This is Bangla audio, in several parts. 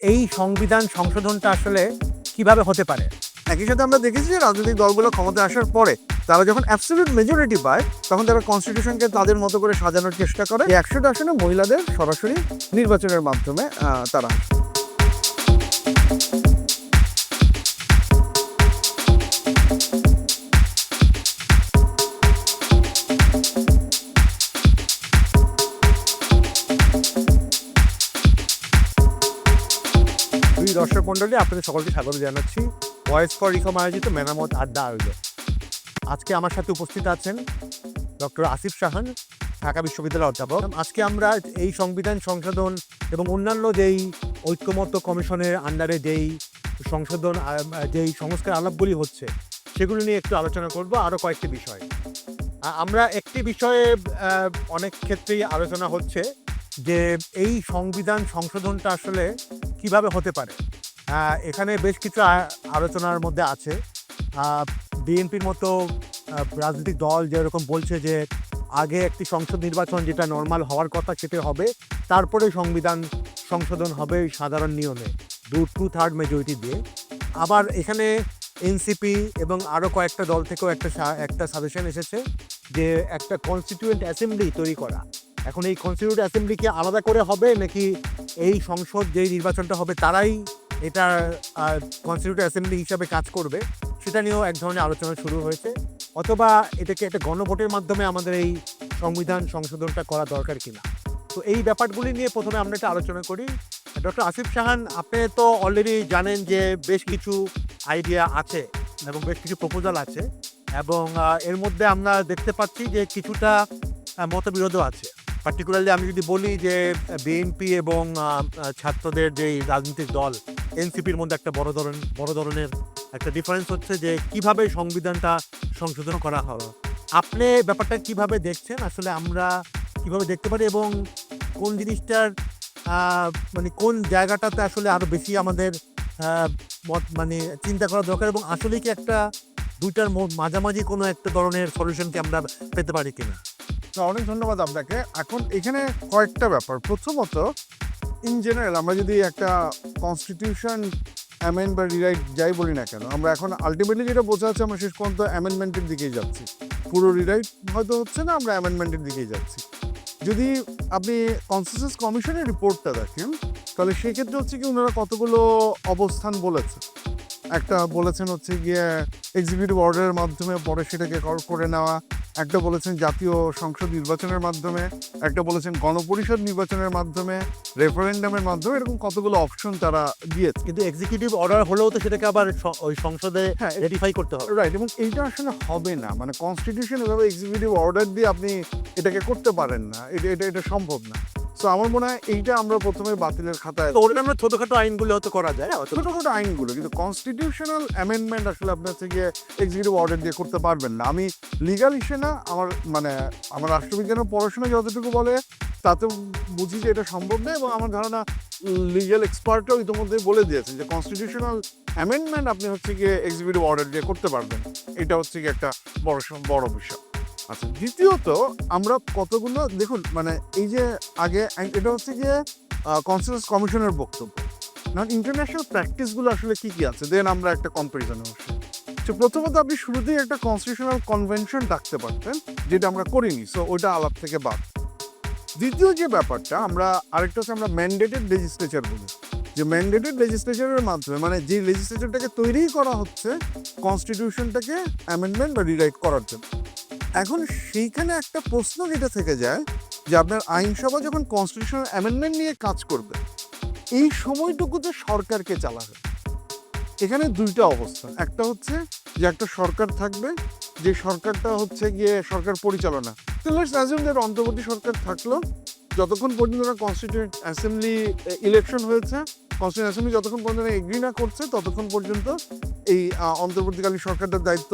এই সংবিধান সংশোধনটা আসলে কিভাবে হতে পারে? একই সাথে আমরা দেখেছি যে রাজনৈতিক দলগুলো ক্ষমতায় আসার পরে তারা যখন অ্যাবসলিউট মেজরিটি পায় তখন তারা কনস্টিটিউশনকে তাদের মতো করে সাজানোর চেষ্টা করে। এই 100টা আসনে মহিলাদের সরাসরি নির্বাচনের মাধ্যমে তারা দুই দর্শক মণ্ডলী, আপনাদের সকলকে স্বাগত জানাচ্ছি ভয়েস ফর রিফর্ম আয়োজিত মেরামত আড্ডা আয়োজন। আজকে আমার সাথে উপস্থিত আছেন ডক্টর আসিফ শাহান, ঢাকা বিশ্ববিদ্যালয়ের অধ্যাপক। আজকে আমরা এই সংবিধান সংশোধন এবং অন্যান্য যেই ঐক্যমত্য কমিশনের আন্ডারে যেই সংশোধন যেই সংস্কার আলাপগুলি হচ্ছে সেগুলো নিয়ে একটু আলোচনা করব, আরও কয়েকটি বিষয়। আমরা একটি বিষয়ে অনেক ক্ষেত্রেই আলোচনা হচ্ছে যে এই সংবিধান সংশোধনটা আসলে কিভাবে হতে পারে। এখানে বেশ কিছু আলোচনার মধ্যে আছে। বিএনপির মতো রাজনৈতিক দল যেরকম বলছে যে আগে একটি সংসদ নির্বাচন যেটা নর্মাল হওয়ার কথা সেটা হবে, তারপরে সংবিধান সংশোধন হবে সাধারণ নিয়মে 2/3 মেজরিটি দিয়ে। আবার এখানে এনসিপি এবং আরও কয়েকটা দল থেকেও একটা সাজেশন এসেছে যে একটা কনস্টিটিউয়েন্ট অ্যাসেম্বলি তৈরি করা। এখন এই কনস্টিটিউয়েন্ট অ্যাসেম্বলি কি আলাদা করে হবে, নাকি এই সংসদ যেই নির্বাচনটা হবে তারাই এটা কনস্টিটিউয়েন্ট অ্যাসেম্বলি হিসাবে কাজ করবে, সেটা নিয়েও এক ধরনের আলোচনা শুরু হয়েছে। অথবা এটাকে একটা গণভোটের মাধ্যমে আমাদের এই সংবিধান সংশোধনটা করা দরকার কিনা। তো এই ব্যাপারগুলি নিয়ে প্রথমে আমরা একটা আলোচনা করি। ডক্টর আসিফ শাহান, আপনি তো অলরেডি জানেন যে বেশ কিছু আইডিয়া আছে এবং বেশ কিছু প্রপোজাল আছে, এবং এর মধ্যে আমরা দেখতে পাচ্ছি যে কিছুটা মতবিরোধও আছে। পার্টিকুলারলি আমি যদি বলি যে বিএনপি এবং ছাত্রদের যেই রাজনৈতিক দল এনসিপির মধ্যে একটা বড় ধরনের একটা ডিফারেন্স হচ্ছে যে কিভাবে সংবিধানটা সংশোধন করা হবে। আপনি ব্যাপারটা কিভাবে দেখছেন, আসলে আমরা কিভাবে দেখতে পারি, এবং কোন জিনিসটার মানে কোন জায়গাটাতে আসলে আরো বেশি আমাদের মানে চিন্তা করা দরকার, এবং আসলে কি একটা দুইটার মাঝামাঝি কোনো একটা ধরনের সলিউশনকে আমরা পেতে পারি কিনা? অনেক ধন্যবাদ আপনাকে। এখন এখানে কয়েকটা ব্যাপার। প্রথমত, ইন জেনারেল আমরা যদি একটা কনস্টিটিউশন অ্যামেন্ড বা রিরাইট যাই বলি না কেন, আমরা এখন আলটিমেটলি যেটা বোঝা যাচ্ছে আমরা শেষ পর্যন্ত অ্যামেন্ডমেন্টের দিকেই যাচ্ছি। পুরো রিরাইট হয়তো হচ্ছে না, আমরা অ্যামেন্ডমেন্টের দিকেই যাচ্ছি। যদি আপনি কনসেনসাস কমিশনের রিপোর্টটা দেখেন তাহলে সেক্ষেত্রে হচ্ছে কি ওনারা কতগুলো অবস্থান বলেছে। একটা বলেছেন হচ্ছে গিয়ে এক্সিকিউটিভ অর্ডারের মাধ্যমে পরে সেটাকে করে নেওয়া, একটা বলেছেন জাতীয় সংসদ নির্বাচনের মাধ্যমে, একটা বলেছেন গণপরিষদ নির্বাচনের মাধ্যমে, রেফারেন্ডামের মাধ্যমে, এরকম কতগুলো অপশন তারা দিয়েছে। কিন্তু এক্সিকিউটিভ অর্ডার হলেও তো সেটাকে আবার ওই সংসদে রেটিফাই করতে হবে। রাইট, এবং এইটা আসলে হবে না। মানে কনস্টিটিউশন এভাবে এক্সিকিউটিভ অর্ডার দিয়ে আপনি এটাকে করতে পারেন না, এটা সম্ভব না। সো আমার মনে হয় এইটা আমরা প্রথমে বাতিলের খাতায়, অন্যান্য ছোটখাটো আইনগুলো হয়তো করা যায়, ছোটখাটো আইনগুলো, কিন্তু কনস্টিটিউশনাল অ্যামেন্ডমেন্ট আসলে আপনার হচ্ছে গিয়ে এক্সিকিউটিভ অর্ডার দিয়ে করতে পারবেন না। আমি লিগাল ইস্যু না, আমার রাষ্ট্রবিজ্ঞানের পড়াশোনা যতটুকু বলে তাতে বুঝি যে এটা সম্ভব নয়, এবং আমার ধারণা লিগাল এক্সপার্টও ইতিমধ্যেই বলে দিয়েছেন যে কনস্টিটিউশনাল অ্যামেন্ডমেন্ট আপনি হচ্ছে গিয়ে এক্সিকিউটিভ অর্ডার দিয়ে করতে পারবেন। এটা হচ্ছে গিয়ে একটা বড় বিষয়। আচ্ছা, দ্বিতীয়ত আমরা কতগুলো দেখুন, মানে এই যে আগে এটা হচ্ছে গিয়ে কনসেনসাস কমিশনের বক্তব্য, না ইন্টারন্যাশনাল প্র্যাকটিসগুলো আসলে কি কি আছে, দেন আমরা একটা কম্পারিজনে বসি। তো প্রথমত আপনি শুরুতেই একটা কনস্টিটিউশনাল কনভেনশন ডাকতে পারতেন, যেটা আমরা করিনি, সো ওইটা আলাপ থেকে বাদ। দ্বিতীয় যে ব্যাপারটা আরেকটা হচ্ছে আমরা ম্যান্ডেটেড লেজিসলেচার বলি, যে ম্যান্ডেটেড লেজিসলেচারের মাধ্যমে মানে যে লেজিসলেচারটাকে তৈরি করা হচ্ছে কনস্টিটিউশনটাকে অ্যামেন্ডমেন্ট বা রিরাইট করার জন্য। এখন সেইখানে একটা প্রশ্ন যেটা থেকে যায় যে আপনার আইনসভা যখন কনস্টিটিউশনাল অ্যামেন্ডমেন্ট নিয়ে কাজ করবে, এই সময়টুকুতে সরকারকে চালাবে। এখানে দুইটা অবস্থা, একটা হচ্ছে যে একটা সরকার থাকবে, যে সরকারটা হচ্ছে গিয়ে সরকার পরিচালনা, তো লেটস অ্যাজিউম দ্যাট অন্তর্বর্তী সরকার থাকলো যতক্ষণ পর্যন্ত কনস্টিটিউয়েন্ট অ্যাসেম্বলি ইলেকশন হয়েছে, কনস্টিটিউয়েন্ট অ্যাসেম্বলি যতক্ষণ পর্যন্ত এগ্রি না করছে ততক্ষণ পর্যন্ত এই অন্তর্বর্তীকালীন সরকারটার দায়িত্ব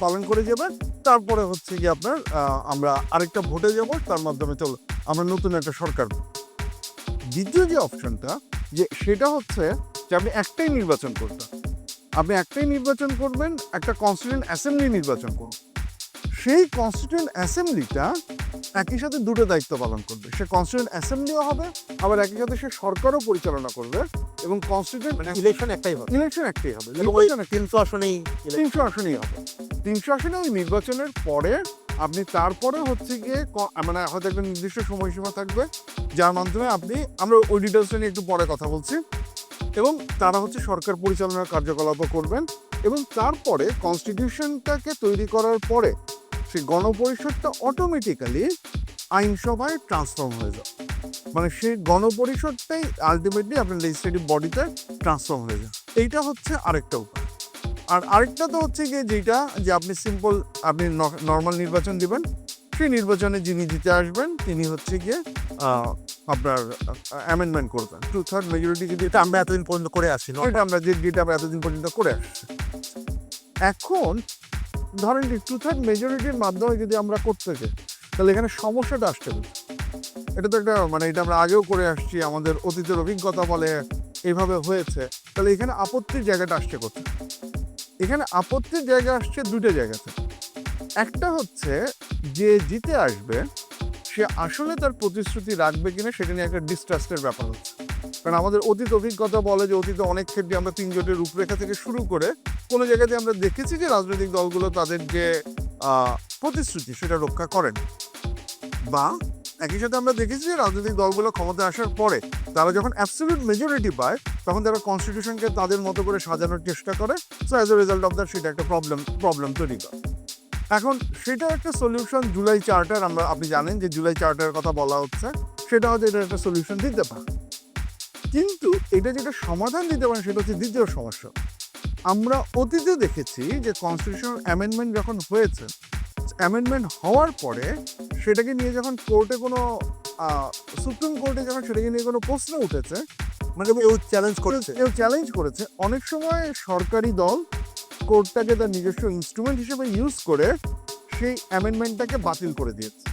পালন করে যাবে। তারপরে হচ্ছে গিয়ে আপনার আমরা আরেকটা ভোটে যাব, তার মাধ্যমে চলো আমরা নতুন একটা সরকার। দ্বিতীয় যে অপশনটা, যে সেটা হচ্ছে যে আপনি একটাই নির্বাচন করবেন, একটা কনস্টিটিউয়েন্ট অ্যাসেম্বলি নির্বাচন করুন। সেই কনস্টিটিউয়েন্ট অ্যাসেম্বলিটা একই সাথে দুটো দায়িত্ব পালন করবে, সে কনস্টিটিউয়েন্ট অ্যাসেম্বলিও হবে, আবার একই সাথে সে সরকারও পরিচালনা করবে। এবং কনস্টিটিউশন মানে ইলেকশন একটাই হবে ইলেকশন একটাই হবে, এবং ওই নির্বাচন 300 আসনেই election। 300 আসনেই হবে। 300 আসনে ওই নির্বাচনের পরে আপনি তারপরে হচ্ছে গিয়ে মানে হয়তো একটা নির্দিষ্ট সময়সীমা থাকবে যার মাধ্যমে আপনি, আমরা ওই ডিটেলসটা নিয়ে একটু পরে কথা বলছি, এবং তারা হচ্ছে সরকার পরিচালনার কার্যকলাপও করবেন। এবং তারপরে কনস্টিটিউশনটাকে তৈরি করার পরে সেই গণপরিষদটা অটোমেটিক্যালি আইনসভায় ট্রান্সফর্ম হয়ে যায়, মানে সেই গণপরিষদটাই আলটিমেটলি আপনার লেজিসলেটিভ বডিতে ট্রান্সফর্ম হয়ে যায়। এইটা হচ্ছে আরেকটা উপায়। আর আরেকটা তো হচ্ছে গিয়ে যেটা যে আপনি সিম্পল আপনি নর্মাল নির্বাচন দিবেন, সেই নির্বাচনে যিনি জিতে আসবেন তিনি হচ্ছে গিয়ে আপনার অ্যামেন্ডমেন্ট করবেন 2/3 মেজরিটি, যদি এটা আমরা এতদিন পর্যন্ত করে আসছি এটা আমরা যেটা আমরা এতদিন পর্যন্ত করে আসছি। এখন ধরেন 2/3 মেজরিটির মাধ্যমে যদি আমরা করতে চাই তাহলে এখানে সমস্যাটা আসতে পারে। এটা তো একটা মানে এটা আমরা আগেও করে আসছি, আমাদের অতীতের অভিজ্ঞতা বলে এইভাবে হয়েছে। তাহলে এখানে আপত্তির জায়গাটা আসছে কোথায়? এখানে আপত্তির জায়গা আসছে দুটো জায়গাতে। একটা হচ্ছে যে জিতে আসবে সে আসলে তার প্রতিশ্রুতি রাখবে কিনা সেটা নিয়ে একটা ডিস্ট্রাস্টের ব্যাপার হচ্ছে। কারণ আমাদের অতীত অভিজ্ঞতা বলে যে অতীতে অনেক ক্ষেত্রে আমরা 3 জোটের রূপরেখা থেকে শুরু করে কোনো জায়গাতে আমরা দেখেছি যে রাজনৈতিক দলগুলো তাদের যে প্রতিশ্রুতি সেটা রক্ষা করেন, বা একই সাথে আমরা দেখেছি যে রাজনৈতিক দলগুলো ক্ষমতায় আসার পরে তারা যখন অ্যাবসলিউট মেজরিটি পায় তখন তারা কনস্টিটিউশনকে তাদের মতো করে সাজানোর চেষ্টা করে। So as a result of that সেটা একটা প্রবলেম তৈরি করে। এখন সেটা একটা সলিউশন জুলাই চার্টার, আপনি জানেন যে জুলাই চার্টারের কথা বলা হচ্ছে, সেটা হয়তো এটা একটা সলিউশন দিতে পারে। কিন্তু এটা যেটা সমাধান দিতে পারে সেটা হচ্ছে দ্বিতীয় সমস্যা। আমরা অতীতে দেখেছি যে কনস্টিটিউশনাল অ্যামেন্ডমেন্ট যখন হয়েছে, অ্যামেন্ডমেন্ট হওয়ার পরে সেটাকে নিয়ে যখন কোর্টে কোনো সুপ্রিম কোর্টে যখন সেটাকে নিয়ে কোনো প্রশ্ন উঠেছে, মানে কেউ চ্যালেঞ্জ করেছে, অনেক সময় সরকারি দল কোর্টটাকে তার নিজস্ব ইনস্ট্রুমেন্ট হিসেবে ইউজ করে সেই অ্যামেন্ডমেন্টটাকে বাতিল করে দিয়েছে,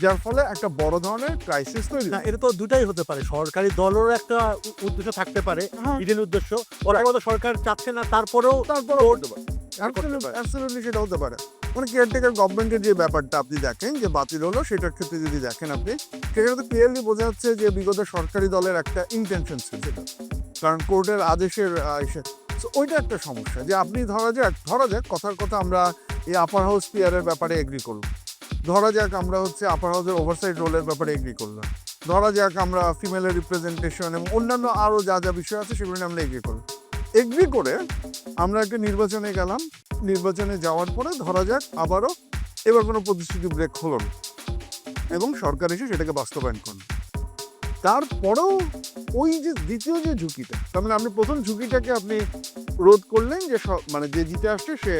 যার ফলে একটা বড় ধরনের ক্রাইসিস তৈরি। না, এটা তো দুটাই হতে পারে, সরকারি দলেরও একটা উদ্দেশ্য থাকতে পারে, ইডেন উদ্দেশ্য, ওরা হয়তো সরকার চাচ্ছে না, তারপরেও হতে পারে, অ্যাবসলিউটলি সেটা হতে পারে। মানে কেয়ারটেকার গভর্নমেন্টের যে ব্যাপারটা আপনি দেখেন যে বাতিল হলো, সেটার ক্ষেত্রে যদি দেখেন আপনি, সেখানে তো ক্লিয়ারলি বোঝা যাচ্ছে যে বিগত সরকারি দলের একটা ইন্টেনশন ছিল, কারণ কোর্টের আদেশের ওইটা একটা সমস্যা। যে আপনি ধরা যাক কথার কথা আমরা এই আপার হাউস পিয়ারের ব্যাপারে এগ্রি করলাম, ধরা যাক আমরা হচ্ছে আপার হাউসের ওভারসাইড রোলের ব্যাপারে এগ্রি করলাম, ধরা যাক আমরা ফিমেলের রিপ্রেজেন্টেশন এবং অন্যান্য আরও যা যা বিষয় আছে সেগুলো নিয়ে আমরা এগ্রি করে আমরা একটা নির্বাচনে গেলাম। নির্বাচনে যাওয়ার পরে ধরা যাক আবারও এবার কোনো প্রতিশ্রুতি ব্রেক হলো না এবং সরকার এসে সেটাকে বাস্তবায়ন করল। তারপরেও ওই যে দ্বিতীয় যে ঝুঁকিটা, তার মানে আপনি প্রথম ঝুঁকিটাকে আপনি রোধ করলেন যে মানে যে জিতে আসছে সে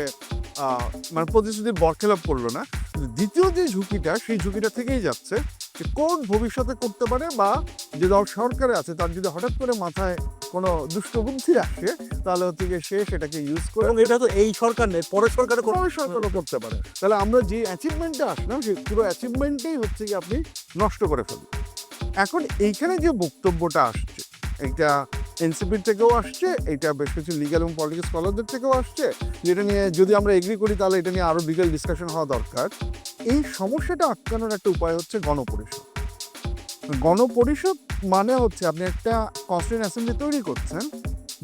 মানে প্রতিশ্রুতির বরখেলাপ করলো না। দ্বিতীয় যে ঝুঁকিটা, সেই ঝুঁকিটা থেকেই যাচ্ছে যে কোর্ট ভবিষ্যতে করতে পারে, বা যে দল সরকারে আছে তার যদি হঠাৎ করে মাথায় কোনো দুষ্ট বুদ্ধি আসে তাহলে হচ্ছে গিয়ে সে সেটাকে ইউজ করে, এবং এটা তো এই সরকার নেই, পরের সরকারও করতে পারে। তাহলে আমরা যে অ্যাচিভমেন্টটা আসলাম সেই পুরো অ্যাচিভমেন্টেই হচ্ছে গিয়ে আপনি নষ্ট করে ফেলবেন। এখন এইখানে যে বক্তব্যটা আসছে, এইটা এনসিপির থেকেও আসছে, এইটা বেশ কিছু লিগ্যাল এবং পলিটিক্যাল স্কলারদের থেকেও আসছে, যেটা নিয়ে যদি আমরা এগ্রি করি তাহলে এটা নিয়ে আরও লিগ্যাল ডিসকাশন হওয়া দরকার। এই সমস্যাটা আটকানোর একটা উপায় হচ্ছে গণপরিষদ। গণপরিষদ মানে হচ্ছে আপনি একটা কনস্টিটিউয়েন্ট অ্যাসেম্বলি তৈরি করছেন,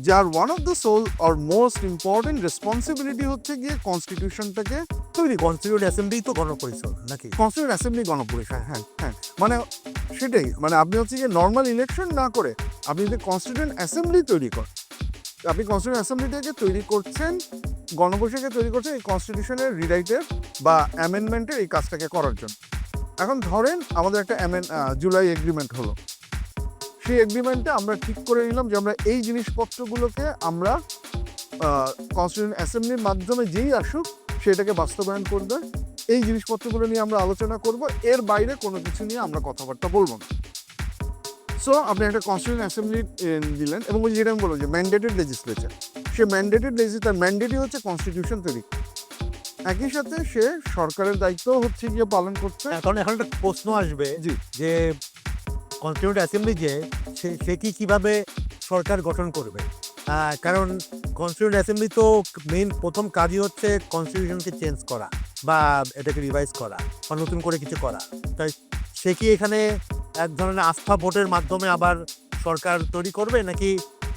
যার one of the sole or most important responsibility হচ্ছে গিয়ে কনস্টিটিউশনটাকে তৈরি। কনস্টিটিউয়েন্ট অ্যাসেম্বলি তো গণপরিষদ নাকি? কনস্টিটিউয়েন্ট অ্যাসেম্বলি গণপরিষদ, হ্যাঁ, মানে সেটাই, মানে আপনি হচ্ছে গিয়ে নর্মাল ইলেকশন না করে আপনি যদি কনস্টিটিউয়েন্ট অ্যাসেম্বলি তৈরি করেন, আপনি কনস্টিটিউয়েন্ট অ্যাসেম্বলিটাকে তৈরি করছেন, গণপরিষদকে তৈরি করছেন এই কনস্টিটিউশনের রিরাইটের বা অ্যামেন্ডমেন্টের এই কাজটাকে করার জন্য। এখন ধরেন আমাদের একটা জুলাই এগ্রিমেন্ট হলো, সেই এগ্রিমেন্টে আমরা ঠিক করে নিলাম যে আমরা এই জিনিসপত্রগুলোকে আমরা কনস্টিটিউয়েন্ট অ্যাসেম্বলির মাধ্যমে যেই আসুক সেটাকে বাস্তবায়ন করবে, এই জিনিসপত্রগুলো নিয়ে আমরা আলোচনা করব, এর বাইরে কোনো কিছু নিয়ে আমরা কথাবার্তা বলবো না। সো আপনি একটা কনস্টিটিউয়েন্ট অ্যাসেম্বলি দিলেন, এবং যেটা আমি বলবো যে ম্যান্ডেটেড লেজিসলেচার, সে ম্যান্ডেটেড তার ম্যান্ডেটই হচ্ছে কনস্টিটিউশন তৈরি, একই সাথে সে সরকারের দায়িত্ব হচ্ছে গিয়ে পালন করছে। কারণ এখন একটা প্রশ্ন আসবে যে কনস্টিটিউয়েন্ট অ্যাসেম্বলি যে সে কিভাবে সরকার গঠন করবে, কারণ কনস্টিটিউয়েন্ট অ্যাসেম্বলি তো মেইন প্রথম কাজই হচ্ছে কনস্টিটিউশনকে চেঞ্জ করা বা এটাকে রিভাইজ করা বা নতুন করে কিছু করা। তাই সে কি এখানে এক ধরনের আস্থা ভোটের মাধ্যমে আবার সরকার তৈরি করবে, নাকি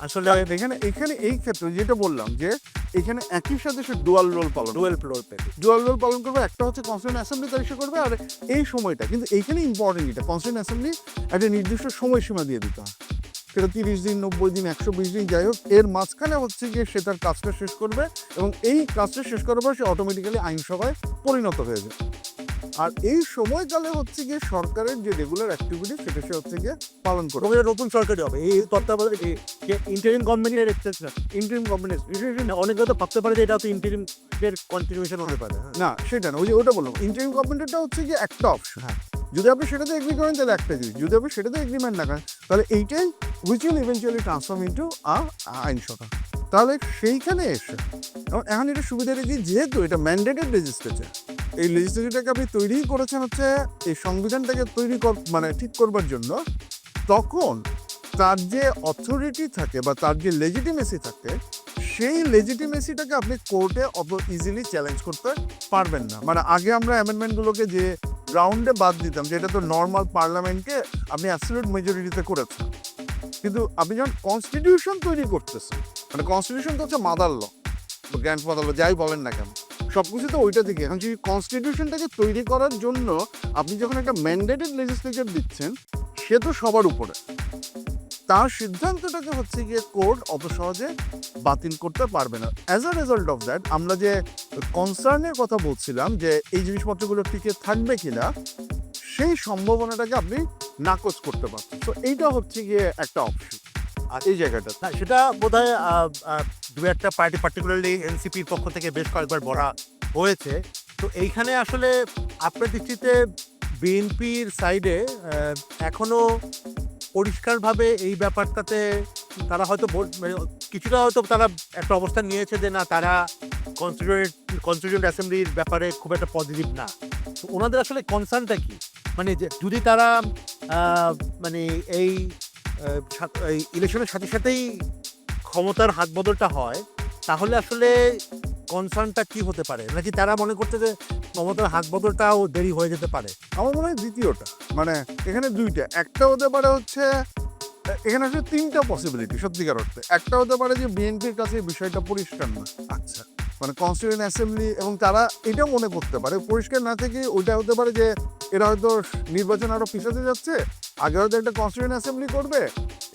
আসলে এখানে এখানে এই ক্ষেত্রে যেটা বললাম যে এখানে একই সাথে সে ডুয়াল রোল পালন ডুয়েল ফ্লোর পেতে ডুয়াল রোল পালন করবে। একটা হচ্ছে কনস্টিটিউয়েন্ট অ্যাসেম্বলি তার ইস্যু করবে, আর এই সময়টা কিন্তু এইখানে ইম্পর্টেন্ট, এটা কনস্টিটিউয়েন্ট অ্যাসেম্বলি একটা নির্দিষ্ট সময়সীমা দিয়ে দিতে হয়, সেটা 30 দিন, 90 দিন, 120 দিন, যাই হোক, এর মাঝখানে হচ্ছে গিয়ে সে তার কাজটা শেষ করবে এবং এই কাজটা শেষ করার পর সে অটোমেটিক্যালি আইনসভায় পরিণত হয়ে যাবে। আর এই সময়কালে হচ্ছে গিয়ে সরকারের যে রেগুলার অ্যাক্টিভিটি সেটা সে হচ্ছে গিয়ে পালন করবে। এবং এটা নতুন সরকারই হবে এই তত্ত্বাবধায়ক ইন্টারিম গভর্নমেন্টের এক্সটেনশন। ইন্টারিম গভর্নমেন্ট অনেকে তো ভাবতে পারে যে এটা তো ইন্টারিম এর কন্টিনিউশন হতে পারে। না, সেটা না, ওই যে ওটা বললাম, ইন্টারিম গভর্নমেন্টটা হচ্ছে গিয়ে একটা অপশন। হ্যাঁ। যদি আপনি সেটাতে এগ্রি করেন তাহলে একটা জিনিস, যদি আপনি সেটাতে এগ্রিমেন্ট না করেন তাহলে এইটাই which will eventually transform into আইনসভা। তাহলে সেইখানে এসে এখন এটা সুবিধা রেখে, যেহেতু এটা ম্যান্ডেটেড লেজিসলেচার, এই লেজিসলেচারটাকে আপনি তৈরি করেছেন হচ্ছে এই সংবিধানটাকে তৈরি মানে ঠিক করবার জন্য, তখন তার যে অথরিটি থাকে বা তার যে লেজিটিমেসি থাকে, সেই লেজিটিমেসিটাকে আপনি কোর্টে অত ইজিলি চ্যালেঞ্জ করতে পারবেন না। মানে আগে আমরা অ্যামেন্ডমেন্টগুলোকে যে গ্রাউন্ডে বাদ দিতাম, যেটা তো নর্মাল পার্লামেন্টকে আপনি অ্যাবসলিউট মেজরিটিতে করেছেন, কিন্তু আপনি যখন কনস্টিটিউশন তৈরি করতেছেন, মানে কনস্টিটিউশন তো হচ্ছে মাদার ল, গ্র্যান্ড ফাদার ল, যাই বলেন না কেন, সব কিছু তো ওইটা থেকে। এখন সেই কনস্টিটিউশনটাকে তৈরি করার জন্য আপনি যখন একটা ম্যান্ডেটেড লেজিসলেচার দিচ্ছেন, সে তো সবার উপরে, তার সিদ্ধান্তটাকে হচ্ছে গিয়ে কোর্ট অত সহজে বাতিল করতে পারবে না। As a result of that, আমরা যে কনসার্নের কথা বলছিলাম যে এই জিনিসপত্রগুলো টিকে থাকবে কিনা, সেই সম্ভাবনাটাকে আপনি নাকচ করতে পারছেন। তো এইটা হচ্ছে গিয়ে একটা অপশন আর এই জায়গাটা। না, সেটা বোধহয় দু একটা পার্টি পার্টিকুলারলি এনসিপির পক্ষ থেকে বেশ কয়েকবার বলা হয়েছে। তো এইখানে আসলে আপনার দৃষ্টিতে বিএনপির সাইডে এখনো পরিষ্কারভাবে এই ব্যাপারটাতে তারা হয়তো মানে কিছুটা হয়তো তারা একটা অবস্থান নিয়েছে যে না, তারা কনস্টিটিউয়েন্ট অ্যাসেম্বলির ব্যাপারে খুব একটা পজিটিভ না। তো ওনাদের আসলে কনসার্নটা কি? মানে যে যদি তারা মানে এই ইলেকশনের সাথে সাথেই ক্ষমতার হাত বদলটা হয়, তাহলে আসলে কনসার্নটা কি হতে পারে? নাকি তারা মনে করছে যে ক্ষমতার হাত বদলটাও দেরি হয়ে যেতে পারে? আমার মনে হয় দ্বিতীয়টা, মানে এখানে দুইটা, একটা হতে পারে হচ্ছে এখানে আসলে তিনটা পসিবিলিটি সত্যিকার অর্থে। একটা হতে পারে যে বিএনপির কাছে এই বিষয়টা পরিষ্কার না, আচ্ছা, মানে কনস্টিটিউয়েন্ট অ্যাসেম্বলি, এবং তারা এটা মনে করতে পারে পরিষ্কার না থেকে ওইটা হতে পারে যে এরা হয়তো নির্বাচন আরো পিছাতে যাচ্ছে, আগে হয়তো একটা কনস্টিটিউয়েন্ট অ্যাসেম্বলি করবে,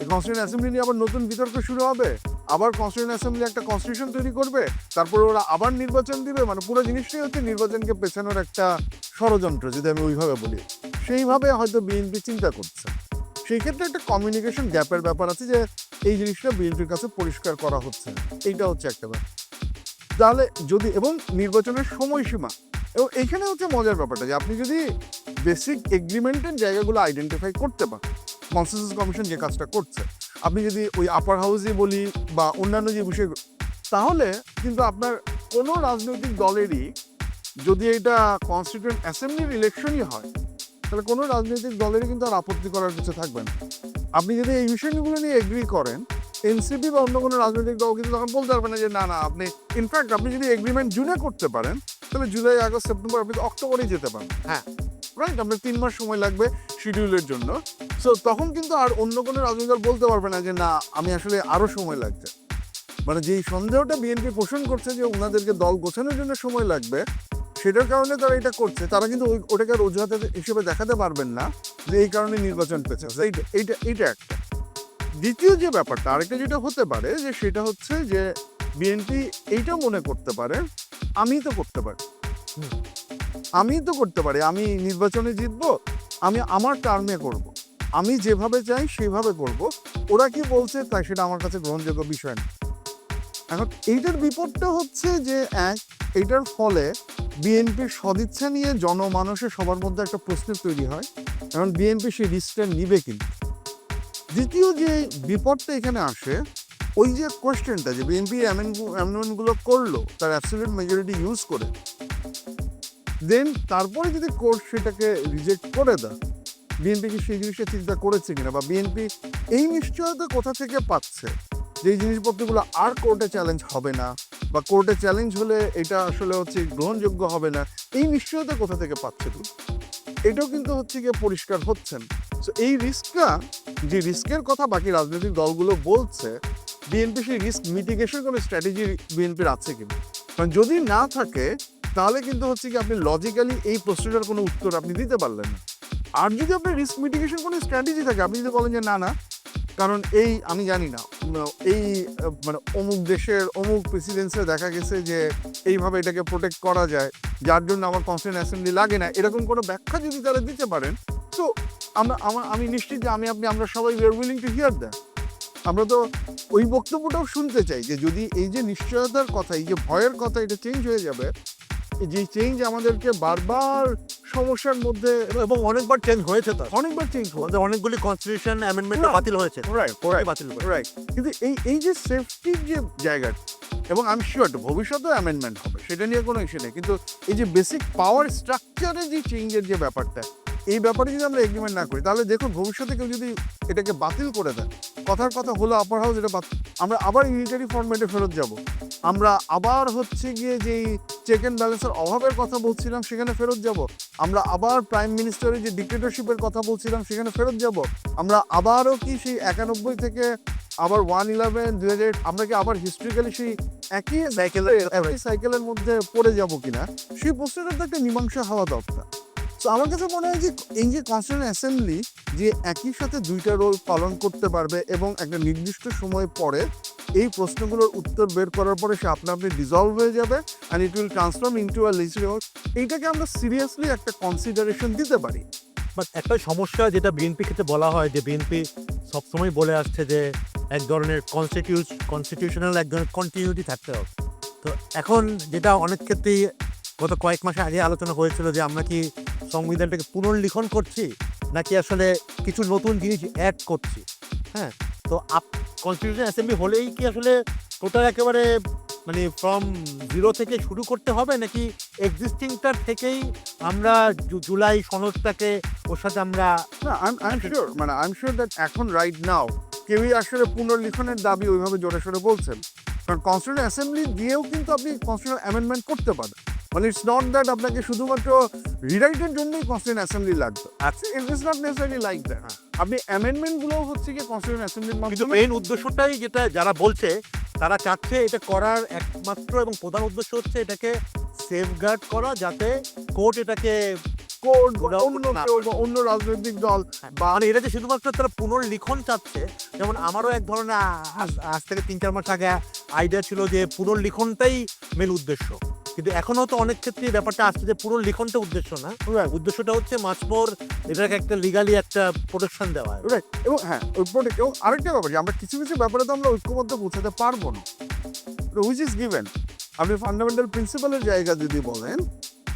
এই কনস্টিটিউয়েন্ট অ্যাসেম্বলি নিয়ে আবার নতুন বিতর্ক শুরু হবে, আবার কনস্টিটিউয়েন্ট অ্যাসেম্বলি একটা কনস্টিটিউশন তৈরি করবে, তারপরে ওরা আবার নির্বাচন দিবে, মানে পুরো জিনিসটাই হচ্ছে নির্বাচনকে পেছানোর একটা ষড়যন্ত্র, যদি আমি ওইভাবে বলি। সেইভাবে হয়তো বিএনপি চিন্তা করছে। সেই ক্ষেত্রে একটা কমিউনিকেশন গ্যাপের ব্যাপার আছে, যে এই জিনিসটা বিএনপির কাছে পরিষ্কার করা হচ্ছে না, এইটা হচ্ছে একটা ব্যাপার। তাহলে যদি, এবং নির্বাচনের সময়সীমা, এবং এইখানে হচ্ছে মজার ব্যাপারটা যে আপনি যদি বেসিক এগ্রিমেন্টের জায়গাগুলো আইডেন্টিফাই করতে পারেন, কনসেনসাস কমিশন যে কাজটা করছে, আপনি যদি ওই আপার হাউসে বলি বা অন্যান্য যে বিষয়গুলো, তাহলে কিন্তু আপনার কোনো রাজনৈতিক দলেরই, যদি এটা কনস্টিটিউয়েন্ট অ্যাসেম্বলির ইলেকশনই হয়, তাহলে কোনো রাজনৈতিক দলেরই কিন্তু আর আপত্তি করার কিছু থাকবে না। আপনি যদি এই বিষয়গুলো নিয়ে এগ্রি করেন, এনসিপি বা অন্য কোনো রাজনৈতিক দল কিন্তু তখন বলতে পারবে না যে না না, আপনি ইনফ্যাক্ট আপনি যদি এগ্রিমেন্ট জুনে করতে পারেন, তাহলে জুলাই, আগস্ট, সেপ্টেম্বর, আপনি অক্টোবরেই যেতে পারেন। হ্যাঁ, রাইট, আপনার 3 মাস সময় লাগবে শিডিউলের জন্য। সো তখন কিন্তু আর অন্য কোনো রাজনৈতিক দল বলতে পারবে না যে না, আমি আসলে আরও সময় লাগছে। মানে যেই সন্দেহটা বিএনপি পোষণ করছে যে ওনাদেরকে দল গোছানোর জন্য সময় লাগবে, সেটার কারণে তারা এটা করছে, তারা কিন্তু ওটাকে আর অজুহাত হিসেবে দেখাতে পারবেন না যে এই কারণে নির্বাচন পেছে। এইটা একটা। দ্বিতীয় যে ব্যাপারটা, আরেকটা যেটা হতে পারে, যে সেটা হচ্ছে যে বিএনপি এইটা মনে করতে পারে, আমি তো করতে পারি, আমি নির্বাচনে জিতবো, আমি আমার টার্মে করব, আমি যেভাবে চাই সেভাবে করব, ওরা কি বলছে তাই সেটা আমার কাছে গ্রহণযোগ্য বিষয় না। এখন এইটার বিপদটা হচ্ছে যে এইটার ফলে বিএনপির সদিচ্ছা নিয়ে জনমানসে সবার মধ্যে একটা প্রশ্ন তৈরি হয়, এখন বিএনপি সেই রিস্কটা নিবে কিন্তু। দ্বিতীয় যে বিপদটা এখানে আসে, ওই যে কোয়েশ্চেনটা যে বিএনপি অ্যামেন্ডমেন্টগুলো করলো তার অ্যাবসলিউট মেজরিটি ইউজ করে, দেন তারপরে যদি কোর্ট সেটাকে রিজেক্ট করে দেয়, বিএনপি কি সেই জিনিসটা চিন্তা করেছে কিনা, বা বিএনপি এই নিশ্চয়তা কোথা থেকে পাচ্ছে যে এই জিনিসপত্রগুলো আর কোর্টে চ্যালেঞ্জ হবে না, বা কোর্টে চ্যালেঞ্জ হলে এটা আসলে হচ্ছে গ্রহণযোগ্য হবে না, এই নিশ্চয়তা কোথা থেকে পাচ্ছে তুমি, এটাও কিন্তু হচ্ছে গিয়ে পরিষ্কার হচ্ছে না। সো এই রিস্কটা, যে রিস্কের কথা বাকি রাজনৈতিক দলগুলো বলছে, বিএনপি সেই রিস্ক মিটিগেশন কোনো স্ট্র্যাটেজি বিএনপির আছে কিনা। কারণ যদি না থাকে তাহলে কিন্তু হচ্ছে কি আপনি লজিক্যালি এই প্রশ্নটার কোনো উত্তর আপনি দিতে পারলেন না। আর যদি আপনার রিস্ক মিটিগেশন কোনো স্ট্র্যাটেজি থাকে, আপনি যদি বলেন যে না না, কারণ এই আমি জানি না এই মানে অমুক দেশের অমুক প্রেসিডেন্সে দেখা গেছে যে এইভাবে এটাকে প্রোটেক্ট করা যায়, যার জন্য আমার কনস্টিটিউয়েন্ট অ্যাসেম্বলি লাগে না, এরকম কোনো ব্যাখ্যা যদি তারা দিতে পারেন, তো আমি নিশ্চিত যে আমরা সবাই we are willing to here that. আমরা তো ওই বক্তব্যটাও শুনতে চাই যে যদি এই যে নিশ্চয়তার কথা, এই যে ভয়ের কথা, এটা চেঞ্জ হয়ে যাবে, যে চেঞ্জ আমাদেরকে বারবার সমস্যার মধ্যে এবং অনেকবার চেঞ্জ হয়েছে, তো অনেকবার চেঞ্জ আমাদের অনেকগুলি কনস্টিটিউশন অ্যামেন্ডমেন্ট বাতিল হয়েছে, বাতিল করে। রাইট, কিন্তু এই যে সেফটির যে জায়গাটা, এবং আমি শিওর ভবিষ্যতেও অ্যামেন্ডমেন্ট হবে, সেটা নিয়ে কোনো ইস্যু নেই, কিন্তু এই যে বেসিক পাওয়ার স্ট্রাকচারে যে চেঞ্জের যে ব্যাপারটা, এই ব্যাপারে যদি আমরা এগ্রিমেন্ট না করি, তাহলে দেখুন ভবিষ্যতে কেউ যদি এটাকে বাতিল করে দেয়, কথার কথা হলো আপার হাউস এটা আমরা আবার ইউনিটারি ফরম্যাটে ফেরত যাব, আমরা আবার হচ্ছে গিয়ে যেই চেক অ্যান্ড ব্যালেন্সের অভাবের কথা বলছিলাম সেখানে ফেরত যাব, আমরা আবার প্রাইম মিনিস্টারের যে ডিক্টেটরশিপের কথা বলছিলাম সেখানে ফেরত যাব, আমরা আবারও কি সেই 91 থেকে আবার 111 2008 আমরা কি আবার হিস্ট্রিক্যালি সেই একই সাইকেলের মধ্যে পড়ে যাব কিনা, সেই প্রশ্নটার তো একটা মীমাংসা হওয়া দরকার। তো আমার কাছে মনে হয় যে এই যে কনস্টিটিউয়েন্ট অ্যাসেম্বলি যে একই সাথে দুইটা রোল পালন করতে পারবে এবং একটা নির্দিষ্ট সময় পরে এই প্রশ্নগুলোর উত্তর বের করার পরে সে আপনা আপনি ডিজলভ হয়ে যাবে and it will transform into a legislative, এইটাকে আমরা সিরিয়াসলি একটা কনসিডারেশন দিতে পারি। বাট একটা সমস্যা যেটা বিএনপি ক্ষেত্রে বলা হয়, যে বিএনপি সবসময় বলে আসছে যে এক ধরনের কনস্টিটিউশনাল এক ধরনের কন্টিনিউটি থাকতে হবে। তো এখন যেটা অনেক ক্ষেত্রেই গত কয়েক মাস আগে আলোচনা হয়েছিল যে আমরা কি সংবিধানটাকে পুনর্লিখন করছি নাকি আসলে কিছু নতুন জিনিস অ্যাড করছি। হ্যাঁ, তো কনস্টিটিউশন অ্যাসেম্বলি হলেই কি আসলে ওটা একেবারে মানে ফ্রম জিরো থেকে শুরু করতে হবে, নাকি এক্সিস্টিংটার থেকেই আমরা জুলাই সনদটাকে ওর সাথে আমরা না, আই এম শিওর দ্যাট এখন রাইট নাও কেউই আসলে পুনর্লিখনের দাবি ওইভাবে জোরে সোরে বলছেন, কারণ কনস্টিটিউশন অ্যাসেম্বলি দিয়েও কিন্তু আপনি কনস্টিটিউশন অ্যামেন্ডমেন্ট করতে পারেন। মানে ইটস নট দ্যাট আপনাকে শুধুমাত্র রিরাইটের জন্যই কনস্টিটিউশন অ্যাসেম্বলি লাগবে, it's not necessary like that. আপনি অ্যামেন্ডমেন্টগুলো হচ্ছে কি কনস্টিটিউশন অ্যাসেম্বলির কিন্তু মাধ্যমে মেইন উদ্দেশ্যটাই যেটা যারা বলছে তারা চাচ্ছে এটা করার একমাত্র এবং প্রধান উদ্দেশ্য হচ্ছে এটাকে সেফগার্ড করা, যাতে কোর্ট এটাকে অন্য রাজনৈতিক দল মানে এটা যে শুধুমাত্র তারা পুনর্লিখন চাচ্ছে। যেমন আমারও এক ধরনের আজ থেকে 3-4 মাস আগে আইডিয়া ছিল যে পুনর্লিখনটাই মেন উদ্দেশ্য, কিন্তু এখনও তো অনেক ক্ষেত্রে ব্যাপারটা আসছে যে পুনর্লিখনটা উদ্দেশ্য না, উদ্দেশ্যটা হচ্ছে মাছ মোর এটাকে একটা লিগালি একটা প্রোটেকশন দেওয়া। রাইট, এবং হ্যাঁ ওই প্রোটেক্ট, এবং আরেকটা ব্যাপার যে আমরা কিছু কিছু ব্যাপারে তো আমরা ঐক্যবদ্ধ পৌঁছাতে পারবো না, হুইচ ইজ গিভেন। আপনি ফান্ডামেন্টাল প্রিন্সিপালের জায়গা যদি বলেন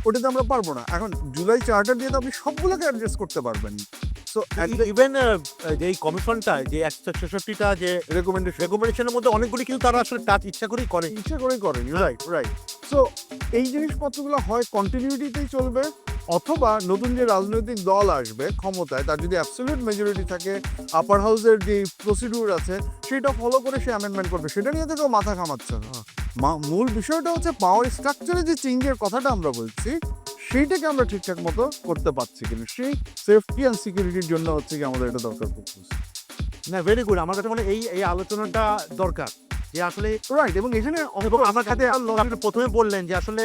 ওটাতে আমরা পারবো না। এখন জুলাই চার্টার দিয়ে তো আপনি সবগুলোকে অ্যাড্রেস করতে পারবেন। সো ইভেন যে এই কমিশনটা যে 166টা যে রেকমেন্ডেশনের মধ্যে অনেকগুলি কিন্তু তারা আসলে টাচ ইচ্ছা করেই করেন। রাইট। সো এই জিনিসপত্রগুলো হয় কন্টিনিউটিতেই চলবে, অথবা নতুন যে রাজনৈতিক দল আসবে ক্ষমতায় তার যদি অ্যাবসলিউট মেজরিটি থাকে, আপার হাউসের যে প্রসিডিউর আছে সেটা ফলো করে সে অ্যামেন্ডমেন্ট করবে, সেটা নিয়ে তো কেউ মাথা ঘামাচ্ছে না। মূল বিষয়টা হচ্ছে পাওয়ার স্ট্রাকচারে যে চেঞ্জের কথাটা আমরা বলছি সেইটাকে আমরা ঠিকঠাক মতো করতে পারছি কিনা, সেই সেফটি অ্যান্ড সিকিউরিটির জন্য হচ্ছে কি আমাদের এটা দরকার পড়ছে। না, ভেরি গুড। আমার কাছে মানে এই আলোচনাটা দরকার যে আসলে রাইট, এবং এখানে আমার কাছে আপনি প্রথমে বললেন যে আসলে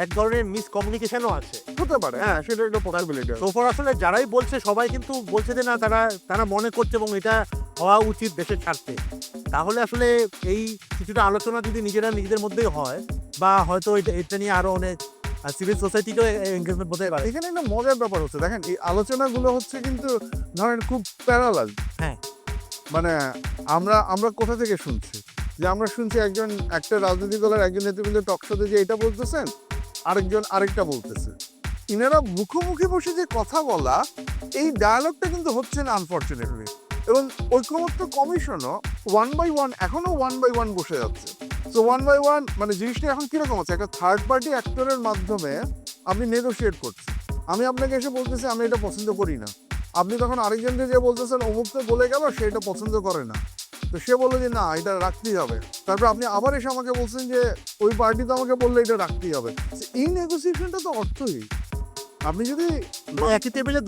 এক ধরনের মিসকমিউনিকেশনও আছে, হতে পারে, হ্যাঁ সেটা একটা পসিবিলিটি। সোফার আসলে যারাই বলছে সবাই কিন্তু বলছে যে না তারা মনে করছে এবং এটা হওয়া উচিত দেশের স্বার্থে। তাহলে আসলে এই কিছুটা আলোচনা যদি নিজেদের মধ্যেই হয়, বা হয়তো এটা নিয়ে আরো অনেক সিভিল সোসাইটিকেও এনগেজমেন্ট হতে পারে। এখানে একটা মজার ব্যাপার হচ্ছে, দেখেন এই আলোচনাগুলো হচ্ছে কিন্তু ধরেন খুব প্যারালাল। হ্যাঁ, মানে আমরা কোথা থেকে শুনছি, যে আমরা শুনছি একটা রাজনৈতিক দলের একজন নেতৃবৃন্দ টকশোতে যে এটা বলতেছেন, আরেকজন আরেকটা বলতেছে, ইনারা মুখোমুখি বসে যে কথা বলা, এই ডায়ালগটা কিন্তু হচ্ছে না আনফর্চুনেটলি। এবং ঐক্যমত্য কমিশনও 1 by 1 এখনো 1 by 1 বসে যাচ্ছে। সো 1 by 1 মানে জিনিসটা এখন কিরকম হচ্ছে, একটা থার্ড পার্টি অ্যাক্টরের মাধ্যমে আপনি নেগোশিয়েট করছেন। আমি আপনাকে এসে বলতেছি আমি এটা পছন্দ করি না, আপনি তখন আরেকজনকে যে বলতেছেন অমুক তো বলে গেল সে এটা পছন্দ করে না, তো সে বললো যে না এটা রাখতেই হবে, তারপর আপনি আবার এসে আমাকে বলছেন যে ওই পার্টি তো আমাকে বললে এটা রাখতেই হবে। এই নেগোসিয়েশনটা তো অর্থহীন। আপনি যদি একই টেবিলে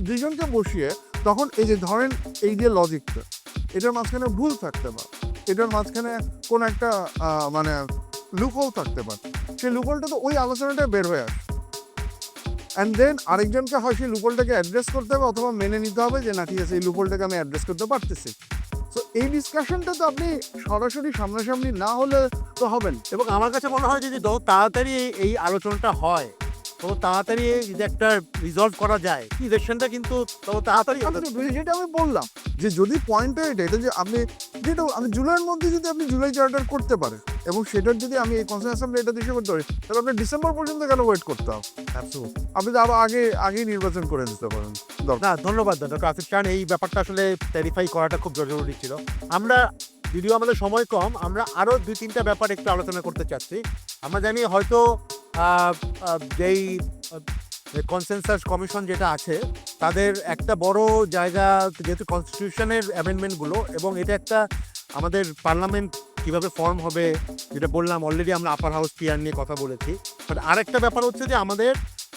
দুইজনকে বসিয়ে তখন এই যে ধরেন এই যে লজিকটা, এটার মাঝখানে ভুল থাকতে পারে, এটার মাঝখানে কোন একটা মানে লুপহোল থাকতে পারে, সেই লুপহোলটা তো ওই আলোচনাটা বের হয়ে আসে, অ্যান্ড দেন আরেকজনকে হয় সেই লুপহোলটাকে অ্যাড্রেস করতে হবে অথবা মেনে নিতে হবে যে না ঠিক আছে এই লুপহোলটাকে আমি অ্যাড্রেস করতে পারতেছি। তো এই ডিসকাশনটা তো আপনি সরাসরি সামনাসামনি না হলে তো হবে না। এবং আমার কাছে মনে হয় যদি যত তাড়াতাড়ি এই আলোচনাটা হয়, তত তাড়াতাড়ি যদি একটা রিজলভ করা যায়, ইলেকশনটা কিন্তু তত তাড়াতাড়ি হবে। যেটা আমি বললাম যে যদি পয়েন্টটা এটা যে আপনি যেটা আমি জুলাইয়ের মধ্যে যদি আপনি জুলাই চার্টার করতে পারেন এবং সেটার যদি আমি এই কনসার্ন অ্যাসেম্বলি এটা দিশে করতে পারি, তাহলে আপনার ডিসেম্বর পর্যন্ত কেন ওয়েট করতে হবে? আপনি তো আবার আগেই নির্বাচন করে দিতে পারেন। না, ধন্যবাদ ডক্টর আসিফ খান, এই ব্যাপারটা আসলে ক্ল্যারিফাই করাটা খুব জরুরি ছিল। আমরা যদিও আমাদের সময় কম, আমরা আরও 2-3টা ব্যাপার একটু আলোচনা করতে চাচ্ছি। আমরা জানি হয়তো যেই কনসেনসাস কমিশন যেটা আছে তাদের একটা বড় জায়গা যেহেতু কনস্টিটিউশনের অ্যামেন্ডমেন্টগুলো, এবং এটা একটা আমাদের পার্লামেন্ট কীভাবে ফর্ম হবে যেটা বললাম, অলরেডি আমরা আপার হাউস পিআর নিয়ে কথা বলেছি। বাট আরেকটা ব্যাপার হচ্ছে যে আমাদের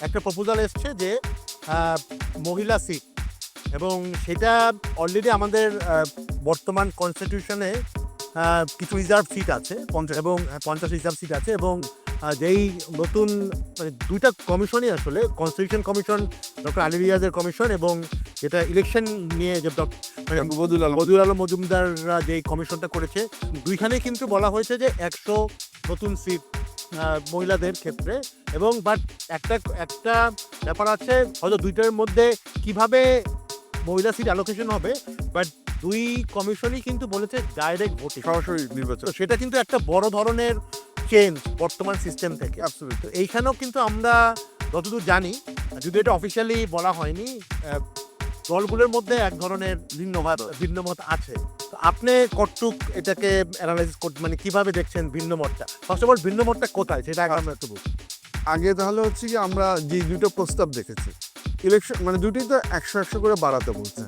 একটা প্রপোজাল এসছে যে মহিলা সিট, এবং সেটা অলরেডি আমাদের বর্তমান কনস্টিটিউশনে কিছু রিজার্ভ সিট আছে 50 রিজার্ভ সিট আছে, এবং যেই নতুন মানে 2টা কমিশনই আসলে কনস্টিটিউশন কমিশন ডক্টর আলী রিয়াজের কমিশন, এবং যেটা ইলেকশন নিয়ে যে বদিউল আলম মজুমদাররা যেই কমিশনটা করেছে, দুইখানেই কিন্তু বলা হয়েছে যে 100 নতুন সিট মহিলাদের ক্ষেত্রে। এবং বাট একটা ব্যাপার আছে, হয়তো দুইটার মধ্যে কিভাবে মহিলা সিট অ্যালোকেশন হবে, বাট দুই কমিশনই কিন্তু বলেছে ডাইরেক্ট ভোটে সরাসরি নির্বাচন। তো সেটা কিন্তু একটা বড় ধরনের চেঞ্জ বর্তমান সিস্টেম থেকে। অ্যাবসলিউটলি। তো এইখানেও কিন্তু আমরা যতদূর জানি, যদি এটা অফিসিয়ালি বলা হয়নি, দলগুলোর মধ্যে এক ধরনের ভিন্নমত আছে। তো আপনি কতটুক এটাকে অ্যানালাইসিস করতে, মানে কিভাবে দেখছেন ভিন্নমতটা? ফার্স্ট অফ অল ভিন্নমতটা কোথায় সেটা আমরা একটু বলছি। আগে তাহলে হচ্ছে কি আমরা যে দুটো প্রস্তাব দেখেছি ইলেকশন মানে দুটোই তো 100 করে বাড়াতে বলছে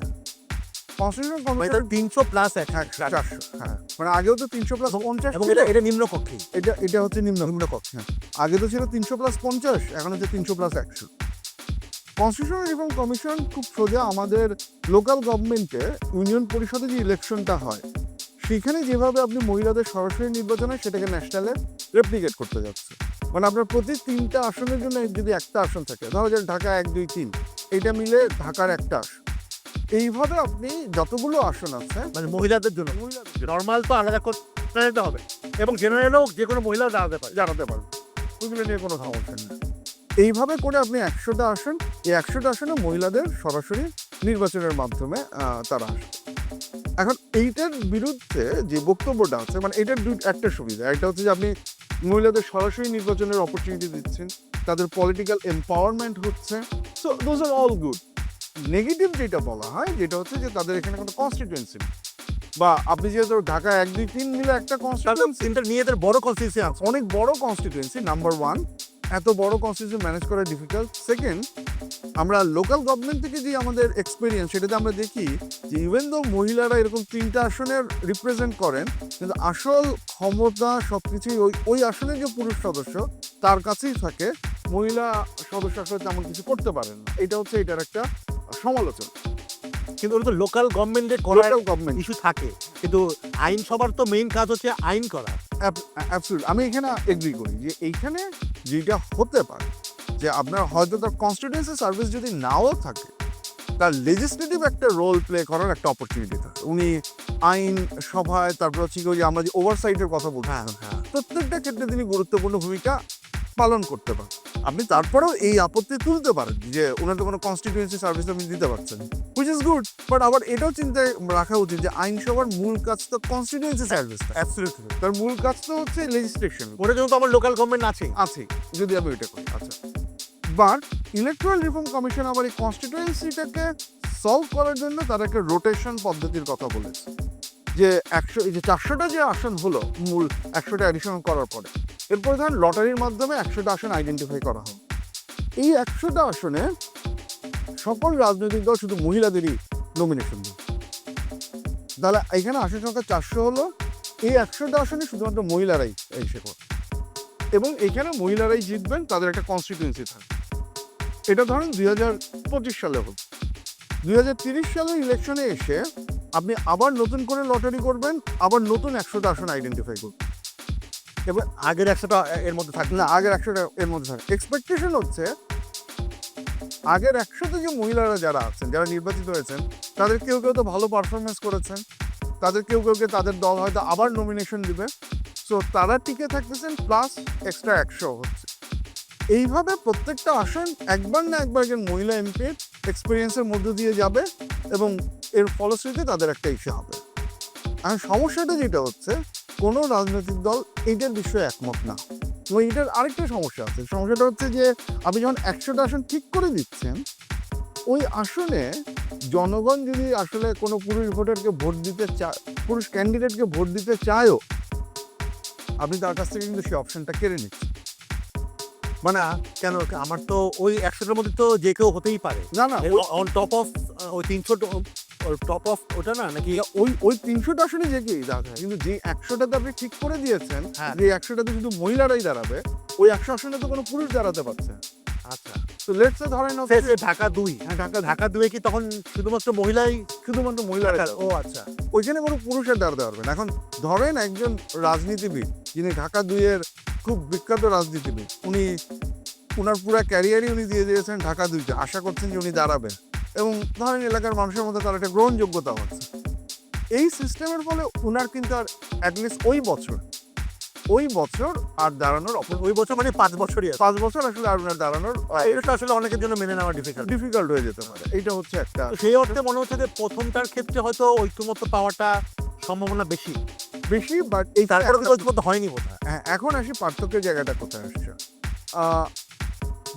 কনস্টিটিউশন কমিশন 300+100, 400। হ্যাঁ, মানে আগেও তো 300+50, এবং এটা নিম্নকক্ষে, এটা হচ্ছে নিম্নকক্ষ। হ্যাঁ, আগে তো ছিল 300+50, এখন হচ্ছে 300+100। কনস্টিটিউশনাল রিফর্ম কমিশন খুব সোজা আমাদের লোকাল গভর্নমেন্টে ইউনিয়ন পরিষদে যে ইলেকশনটা হয় সেখানে যেভাবে আপনি মহিলাদের সরাসরি নির্বাচন হয় সেটাকে ন্যাশনালে রেপ্লিকেট করতে যাচ্ছে। মানে আপনার প্রতি 3টা আসনের জন্য যদি একটা আসন থাকে, ধরো যে ঢাকা 1, 2, 3, এটা মিলে ঢাকার একটা আসন, এইভাবে আপনি যতগুলো আসন আছে মানে মহিলাদের জন্য নর্মাল তো আলাদা করতে হবে, এবং জেনারেলও যে কোনো মহিলা জানাতে পারবে, ওইগুলো নিয়ে কোনো সমস্যা নেই। এইভাবে করে আপনি 100টা আসন, এই 100টা আসনে মহিলাদের সরাসরি নির্বাচনের মাধ্যমে তারা আসবে। এখন এইটার বিরুদ্ধে যে বক্তব্যটা আছে, মানে এটার একটা সুবিধা, একটা হচ্ছে যে আপনি মহিলাদের সরাসরি নির্বাচনের অপরচুনিটি দিচ্ছেন, তাদের পলিটিক্যাল এম্পাওয়ারমেন্ট হচ্ছে, so those are all good. Negative যেটা বলা হয় যেটা হচ্ছে যে তাদের এখানে কোনো কনস্টিটুয়েন্সি, বা আপনি যেহেতু ঢাকা 1, 2, 3 মিলে একটা কনস্টিটুয়েন্সি, নিয়ে এদের বড় কনস্টিটুয়েন্সি আছে, অনেক বড় কনস্টিটুয়েন্সি। নাম্বার 1, এত বড় কনস্টিটুয়েন্সি ম্যানেজ করা ডিফিকাল্ট। সেকেন্ড, আমরা লোকাল গভর্নমেন্ট থেকে যে আমাদের এক্সপিরিয়েন্স সেটাতে আমরা দেখি যে ইভেন দো মহিলারা এরকম 3টা আসনের রিপ্রেজেন্ট করেন, কিন্তু আসল ক্ষমতা সবকিছুই ওই আসনের যে পুরুষ সদস্য তার কাছেই থাকে, মহিলা সদস্য আসলে তেমন কিছু করতে পারেন না। এটা হচ্ছে এটার একটা সমালোচনা। কিন্তু ওটা তো লোকাল গভর্নমেন্টের লোকাল গভর্নমেন্ট ইস্যু থাকে, কিন্তু আইনসভার তো মেইন কাজ হচ্ছে আইন করা। অ্যাবসলিউট, আমি এখানে এগ্রি করি যে এইখানে যেটা হতে পারে যে আপনার হয়তো তার কনস্টিটিউয়েন্সি সার্ভিস যদি নাও থাকে, তার লেজিসলেটিভ একটা রোল প্লে করার একটা অপরচুনিটি থাকে। উনি আইন সভায়, তারপর হচ্ছে কি আমরা যে ওভারসাইটের কথা বলছিলাম, প্রত্যেকটা ক্ষেত্রে তিনি গুরুত্বপূর্ণ ভূমিকা পালন করতে পারেন। আপনি তারপরেও এই আপত্তি তুলতে পারেন যে ওনার তো কোনো কনস্টিটিউয়েন্সি সার্ভিস আপনি দিতে পারছেন, হুইচ ইজ গুড। বাট আবার এটাও চিন্তায় রাখা উচিত যে আইনসভার মূল কাজ তো কনস্টিটিউয়েন্সি সার্ভিস, অ্যাবসলিউটলি তার মূল কাজ তো হচ্ছে লেজিসলেশন। ওটা জন্য তো আমার লোকাল গভর্নমেন্ট আছে যদি আমি ওইটা করি। আচ্ছা, বাট ইলেকট্রাল রিফর্ম কমিশন আবার এই কনস্টিটিউয়েন্সিটাকে সলভ করার জন্য তারা একটা রোটেশন পদ্ধতির কথা বলেছে, যে 400টা যে আসন হলো মূল 100টা অ্যাডিশন করার পরে, এরপরে ধরেন লটারির মাধ্যমে 100টা আসন আইডেন্টিফাই করা হবে। এই 100টা আসনে সকল রাজনৈতিক দল শুধু মহিলাদেরই নমিনেশন দেবে। তাহলে এখানে আসন সংখ্যা 400 হলো, এই 100টা আসনে শুধুমাত্র মহিলারাই এসে করে, এবং এখানে মহিলারাই জিতবেন, তাদের একটা কনস্টিটিউয়েন্সি থাকে। এটা ধরেন 2025 সালে হল। 2030 সালের ইলেকশনে এসে আপনি আবার নতুন করে লটারি করবেন, আবার নতুন 100টা আসন আইডেন্টিফাই করবেন। এবার আগের 100টা এর মধ্যে থাকবে না, আগের 100টা এর মধ্যে থাকে। এক্সপেকটেশন হচ্ছে আগের 100তে যে মহিলারা যারা আছেন, যারা নির্বাচিত হয়েছেন, তাদের কেউ কেউ তো ভালো পারফরমেন্স করেছেন, তাদের কেউ কেউকে তাদের দল হয়তো আবার নমিনেশন দিবে। সো তারা টিকে থাকতেছেন, প্লাস এক্সট্রা 100 হচ্ছে। এইভাবে প্রত্যেকটা আসন একবার না একবার একজন মহিলা এমপির এক্সপিরিয়েন্সের মধ্য দিয়ে যাবে এবং এর ফলশ্রুতিতে তাদের একটা ইস্যু হবে। আর সমস্যাটা যেটা হচ্ছে, কোনো রাজনৈতিক দল এইটার বিষয়ে একমত না। এবং এটার আরেকটা সমস্যা আছে। সমস্যাটা হচ্ছে যে আপনি যখন 100টা আসন ঠিক করে দিচ্ছেন, ওই আসনে জনগণ যদি আসলে কোনো পুরুষ ভোটারকে ভোট দিতে চায়, পুরুষ ক্যান্ডিডেটকে ভোট দিতে চায়ও, আপনি তার কাছ থেকে কিন্তু সেই অপশনটা কেড়ে নিচ্ছেন। মানে কেন আমার তো ওই 100টার মধ্যে তো যে কেউ হতেই পারে না না, অন টপ অফ ওই 300 টপ অফ ওটা না নাকি ওই 300টা আসনে যে কেই দাঁড়াবে, কিন্তু যে 100টাতে আপনি ঠিক করে দিয়েছেন, হ্যাঁ। যে 100টাতে শুধু মহিলারাই দাঁড়াবে, ওই 100 আসনে তো কোনো পুরুষ দাঁড়াতে পারছে না। আচ্ছা তো লেটস সে ধরেন সে ঢাকা 2 হ্যাঁ, ঢাকা 2 কি তখন শুধুমাত্র মহিলাই শুধুমাত্র মহিলারা ও আচ্ছা ওইখানে কোনো পুরুষের দাঁড়াতে পারবে না। এখন ধরেন একজন রাজনীতিবিদ, যিনি ঢাকা 2-এর খুব বিখ্যাত রাজনীতিবিদ, উনার পুরো ক্যারিয়ারই উনি দিয়ে দিয়েছেন ঢাকা 2-তে, আশা করছেন যে উনি দাঁড়াবেন, এবং ধরেন এলাকার মানুষের মধ্যে তার একটা গ্রহণযোগ্যতা হচ্ছে। এই সিস্টেমের ফলে উনার কিন্তু আর অ্যাটলিস্ট ওই বছর আর দাঁড়ানোর ওই বছর মানে 5 বছরই আছে 5 বছর আসলে আর উনার দাঁড়ানোর এটা আসলে অনেকের জন্য মেনে নেওয়া ডিফিকাল্ট হয়ে যেতে পারে। এইটা হচ্ছে একটা তো সেই অর্থে মনে হচ্ছে যে প্রথমটার ক্ষেত্রে হয়তো ঐক্যমত্য পাওয়াটা সম্ভাবনা বেশি বেশি, বাট এই তারপরে তো ঐক্যমত্য হয়নি বোধহয় হ্যাঁ, এখন আসি পার্থক্যের জায়গাটা কোথায় আসছে।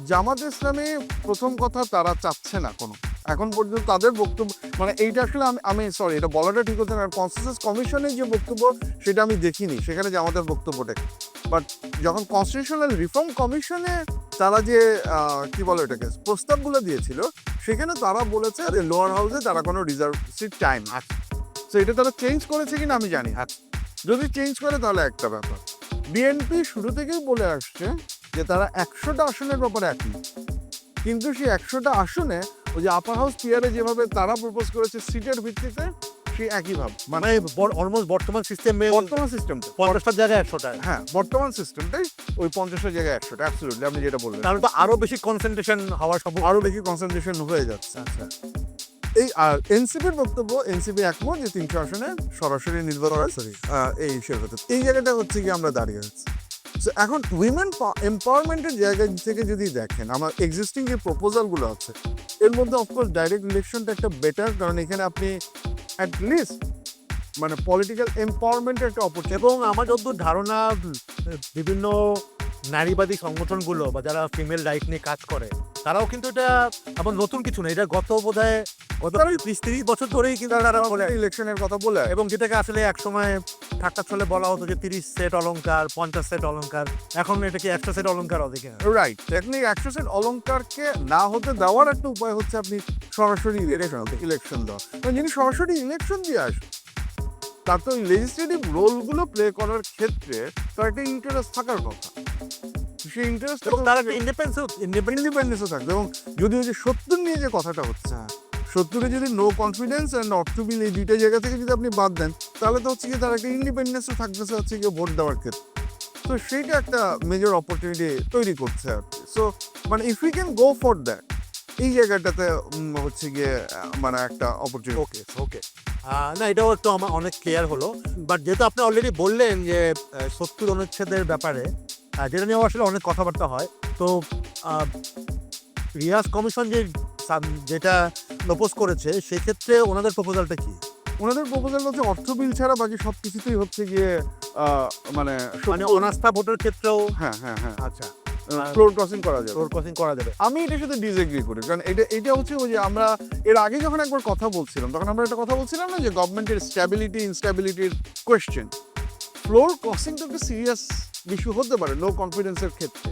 জামাত ইসলামী প্রথম কথা তারা চাচ্ছে না কোনো, এখন পর্যন্ত তাদের বক্তব্য, মানে এইটা আসলে আমি সরি, এটা বলাটা ঠিক হচ্ছে না। কনসেনসাস কমিশনের যে বক্তব্য সেটা আমি দেখিনি, সেখানে জামাতের বক্তব্যটা, বাট যখন কনস্টিটিউশনাল রিফর্ম কমিশনে তারা যে কি বলে এটাকে প্রস্তাবগুলো দিয়েছিল, সেখানে তারা বলেছে যে লোয়ার হাউসে তারা কোনো রিজার্ভ সিট চায় না। তো এটা তারা চেঞ্জ করেছে কিনা আমি জানি না। যদি চেঞ্জ করে তাহলে একটা ব্যাপার। বিএনপি শুরু থেকেই বলে আসছে যে তারা 100টা আসনের ব্যাপারে একমত, কিন্তু সেই 100টা আসনে ওই যে আপার হাউস পিয়ারে যেভাবে তারা প্রপোজ করেছে সিটের ভিত্তিতে, সেই একইভাবে মানে অলমোস্ট বর্তমান সিস্টেমে বর্তমান সিস্টেমটা 50টার জায়গায় 100টা হ্যাঁ, বর্তমান সিস্টেমটাই ওই 50টার জায়গায় 100টা, অ্যাবসলিউটলি আপনি যেটা বললেন, তাহলে তো আরো বেশি কনসেন্ট্রেশন হওয়ার সম্ভব আরো বেশি কনসেন্ট্রেশন হয়ে যাচ্ছে। আচ্ছা এই আর এনসিপির বক্তব্য, এনসিপি একমত যে 300 আসনে সরাসরি নির্বাচন এই হিসেবে হতে, এই জায়গাটা হচ্ছে কি আমরা দাঁড়িয়ে আছি। So, এখন উইমেন এম্পাওয়ারমেন্টের জায়গা থেকে যদি দেখেন, আমার এক্সিস্টিং যে প্রপোজালগুলো আছে, এর মধ্যে অফকোর্স ডাইরেক্ট ইলেকশনটা একটা বেটার, কারণ এখানে আপনি অ্যাটলিস্ট মানে পলিটিক্যাল এম্পাওয়ারমেন্টের একটা অপরচুনিটি। এবং আমার যতদূর ধারণা বিভিন্ন নারীবাদী সংগঠনগুলো বা যারা ফিমেল রাইট নিয়ে কাজ করে তারাও কিন্তু এটা আবার নতুন কিছু না, এটা গত বোধহয় গত 30 বছর ধরেই কিন্তু তারা বলে ইলেকশনের কথা বলে, এবং যেটাকে আসলে একসময় ঠাট্টা ছলে বলা হতো যে 30 সেট অলংকার 50 সেট অলংকার, এখন এটা কি 100 সেট অলংকার হবে কিনা। রাইট, টেকনিক 100 সেট অলংকারকে না হতে দেওয়ার একটা উপায় হচ্ছে আপনি সরাসরি ইলেকশন দেওয়া। যিনি সরাসরি ইলেকশন দিয়ে আসবে, তার তো লেজিসলেটিভ রোলগুলো প্লে করার ক্ষেত্রে তার একটা ইন্টারেস্ট থাকার কথা। সেই ইন্টারেস্ট এবং তার একটা ইন্ডিপেন্ডেন্সও থাকবে। এবং যদি ওই যে 70 নিয়ে যে কথাটা হচ্ছে, 70-এ যদি no confidence and not to bill, এই দুইটা জায়গা থেকে যদি আপনি বাদ দেন, তাহলে তো হচ্ছে কি তার একটা ইন্ডিপেন্ডেন্সও থাকতেছে হচ্ছে গিয়ে ভোট দেওয়ার ক্ষেত্রে। তো সেইটা একটা মেজর অপরচুনিটি তৈরি করছে আর কি। সো মানে if you can go for that, এই জায়গাটাতে হচ্ছে গিয়ে মানে একটা অপরচুনিটি। ওকে ওকে না এটাও একটু আমার অনেক ক্লিয়ার হলো, বাট যেহেতু আপনি অলরেডি বললেন যে 70 অনুচ্ছেদের ব্যাপারে যেটা নিয়েও আসলে অনেক কথাবার্তা হয়, তো রিয়াজ কমিশন যেটা প্রপোজ করেছে সেক্ষেত্রে ওনাদের প্রপোজালটা কি? ওনাদের প্রপোজাল হচ্ছে অর্থ বিল ছাড়া বাকি সব কিছুতেই হচ্ছে গিয়ে মানে অনাস্থা ভোটের ক্ষেত্রেও হ্যাঁ হ্যাঁ হ্যাঁ আচ্ছা ফ্লোর ক্রসিং করা যাবে, ফ্লোর ক্রসিং করা যাবে। আমি এটার সাথে ডিসএগ্রি করি, কারণ এটা হচ্ছে ওই যে আমরা এর আগে যখন একবার কথা বলছিলাম, তখন আমরা একটা কথা বলছিলাম না যে গভর্নমেন্টের স্ট্যাবিলিটি ইনস্ট্যাবিলিটির কোয়েশ্চেন, ফ্লোর ক্রসিং তো একটা সিরিয়াস ইস্যু হতে পারে নো কনফিডেন্সের ক্ষেত্রে।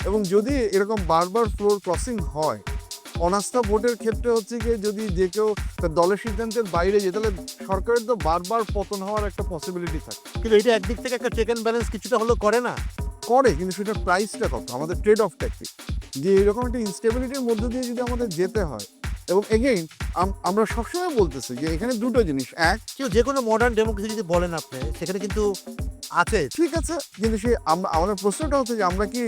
এবং যদি এরকম বারবার ফ্লোর ক্রসিং হয়, অনাস্থা ভোটের ক্ষেত্রে হচ্ছে গিয়ে যদি যে কেউ তার দলের সিদ্ধান্তের বাইরে যায়, তাহলে সরকারের তো বারবার পতন হওয়ার একটা পসিবিলিটি থাকে। কিন্তু এটা একদিক থেকে একটা চেক অ্যান্ড ব্যালেন্স কিছুটা হলেও করে না, করে, কিন্তু সেটার প্রাইসটা কত, আমাদের ট্রেড অফ ট্যাকটিক, যে এরকম একটা ইনস্টেবিলিটির মধ্যে দিয়ে যদি আমাদের যেতে হয়, এবং এগেইন আমরা সবসময় বলতেছি যে এখানে দুটো জিনিস, এক কেউ যে কোনো মডার্ন ডেমোক্রেসি যদি বলেন আপনি, সেখানে কিন্তু আছে। ঠিক আছে, কিন্তু সেই আমাদের প্রশ্নটা হচ্ছে যে আমরা কি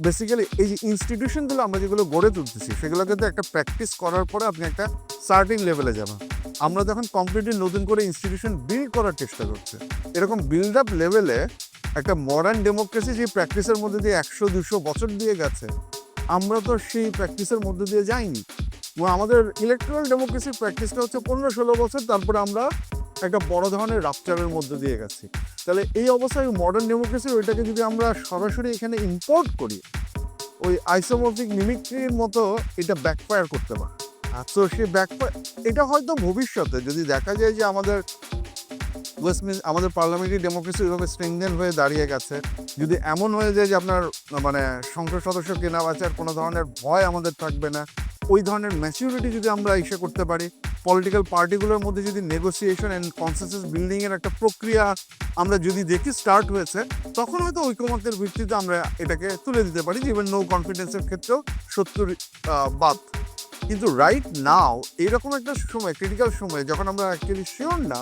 বেসিক্যালি এই যে ইনস্টিটিউশনগুলো আমরা যেগুলো গড়ে তুলতেছি সেগুলো কিন্তু একটা প্র্যাকটিস করার পরে আপনি একটা সার্টিন লেভেলে যাবেন। আমরা যখন কমপ্লিটলি নতুন করে ইনস্টিটিউশন বিল্ড করার চেষ্টা করছি, এরকম বিল্ড আপ লেভেলে একটা মডার্ন ডেমোক্রেসি যে প্র্যাকটিসের মধ্যে দিয়ে 100-200 বছর দিয়ে গেছে, আমরা তো সেই প্র্যাকটিসের মধ্যে দিয়ে যাইনি। এবং আমাদের ইলেকট্রাল ডেমোক্রেসির প্র্যাকটিসটা হচ্ছে 15-16 বছর, তারপরে আমরা একটা বড় ধরনের রাপচারের মধ্যে দিয়ে গেছি। তাহলে এই অবস্থায় মডার্ন ডেমোক্রেসির ওইটাকে যদি আমরা সরাসরি এখানে ইম্পোর্ট করি, ওই আইসোমরফিক মিমিক্রির মতো এটা ব্যাকফায়ার করতে পারে। তো সেই ব্যাকফায়ার, এটা হয়তো ভবিষ্যতে যদি দেখা যায় যে আমাদের আমাদের পার্লামেন্টারি ডেমোক্রেসি ওইভাবে স্ট্রেংথেন হয়ে দাঁড়িয়ে গেছে, যদি এমন হয়ে যায় যে আপনার মানে সংসদ সদস্য কেনা বেচার কোনো ধরনের ভয় আমাদের থাকবে না, ওই ধরনের ম্যাচিউরিটি যদি আমরা ইসে করতে পারি, পলিটিক্যাল পার্টিগুলোর মধ্যে যদি নেগোসিয়েশন অ্যান্ড কনসেনসাস বিল্ডিংয়ের একটা প্রক্রিয়া আমরা যদি দেখি স্টার্ট হয়েছে, তখন হয়তো ঐকমত্যের ভিত্তিতে আমরা এটাকে তুলে দিতে পারি, ইভেন নো কনফিডেন্সের ক্ষেত্রেও 70 বাদ। কিন্তু রাইট নাও এইরকম একটা সময়, ক্রিটিক্যাল সময়, যখন আমরা অ্যাকচুয়ালি শিওর না,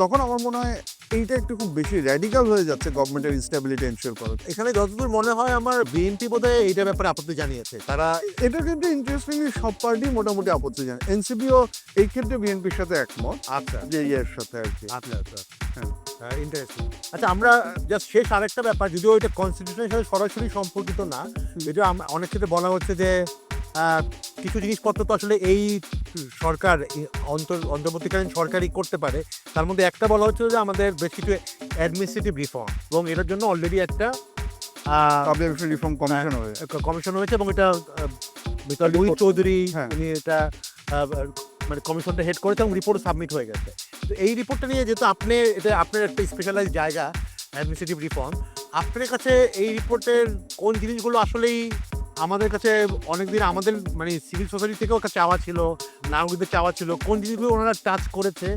তখন আমার মনে হয় এইটা একটু খুব বেশি র্যাডিক্যাল হয়ে যাচ্ছে গভর্নমেন্টের ইনস্টেবিলিটি এনশিওর করার। এখানে যতদূর মনে হয় আমার বিএনপি বোধহয় এইটার ব্যাপারে আপত্তি জানিয়েছে। তারা এটা কিন্তু ইন্টারেস্টিংলি সব পার্টি মোটামুটি আপত্তি জানায়। এনসিপিও এই ক্ষেত্রে বিএনপির সাথে একমত, আচ্ছা যে ইয়ের সাথে আর কি। আচ্ছা আচ্ছা, ইন্টারেস্টিং। আচ্ছা, আমরা জাস্ট শেষ আরেকটা ব্যাপার, যদিও এটা কনস্টিটিউশনের সাথে সরাসরি সম্পর্কিত না, যদিও অনেক ক্ষেত্রে বলা হচ্ছে যে কিছু জিনিসপত্র তো আসলে এই সরকার অন্তর্বর্তীকালীন সরকারই করতে পারে। তার মধ্যে একটা বলা হচ্ছে যে আমাদের বেশ কিছু অ্যাডমিনিস্ট্রেটিভ রিফর্ম, এবং এটার জন্য অলরেডি একটা পাবলিক রিফর্ম কমিশন হয়েছে। কমিশন হয়েছে, এবং এটা মোহিত চৌধুরী হ্যাঁ। উনি এটা মানে কমিশনটা হেড করেছে এবং রিপোর্ট সাবমিট হয়ে গেছে। তো এই রিপোর্টটা নিয়ে যেহেতু এটা আপনার একটা স্পেশালাইজ জায়গা অ্যাডমিনিস্ট্রেটিভ রিফর্ম, আপনার কাছে এই রিপোর্টের কোন জিনিসগুলো আসলেই আমাদের কাছে অনেকদিন আমাদের মানে সিভিল সোসাইটি থেকেও একটা চাওয়া ছিল, নাগরিকদের চাওয়া ছিল, কোন জিনিসগুলো ওনারা টাচ করেছে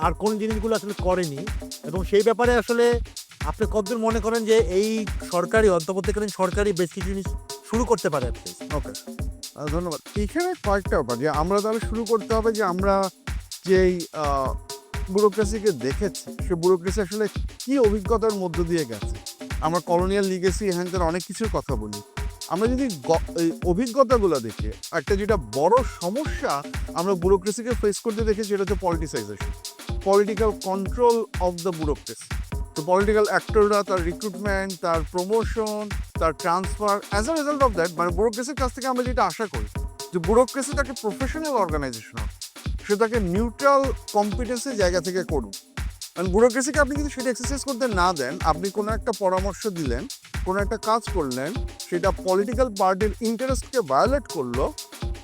আর কোন জিনিসগুলো আসলে করেনি, এবং সেই ব্যাপারে আসলে আপনি কতদূর মনে করেন যে এই সরকারি অন্তর্বর্তীকালীন সরকারি বেশ কিছু জিনিস শুরু করতে পারে? ওকে, ধন্যবাদ। এখানে কয়েকটা ব্যাপার যে আমরা তাহলে শুরু করতে হবে, যে আমরা যেই ব্যুরোক্রেসিকে দেখেছি, সে ব্যুরোক্রেসি আসলে কি অভিজ্ঞতার মধ্য দিয়ে গেছে। আমরা কলোনিয়াল লিগেসি হ্যান অনেক কিছুর কথা বলি, আমরা যদি এই অভিজ্ঞতাগুলো দেখি, একটা যেটা বড় সমস্যা আমরা ব্যুরোক্রেসিকে ফেস করতে দেখেছি, সেটা হচ্ছে politicisation, political control of the bureaucracy. তো পলিটিক্যাল অ্যাক্টররা তার রিক্রুটমেন্ট, তার প্রমোশন, তার transfer, as a result of that, মানে ব্যুরোক্রেসির কাছ থেকে আমরা যেটা আশা করি যে ব্যুরোক্রেসি তাকে প্রফেশনাল অর্গানাইজেশন হোক, সে তাকে নিউট্রাল কম্পিটেন্সের জায়গা থেকে করুক। কারণ ব্যুরোক্রেসিকে আপনি যদি সেটা এক্সারসাইজ করতে না দেন, আপনি কোনো একটা পরামর্শ দিলেন, কোনো একটা কাজ করলেন, সেটা পলিটিক্যাল পার্টির ইন্টারেস্টকে ভায়োলেট করলো,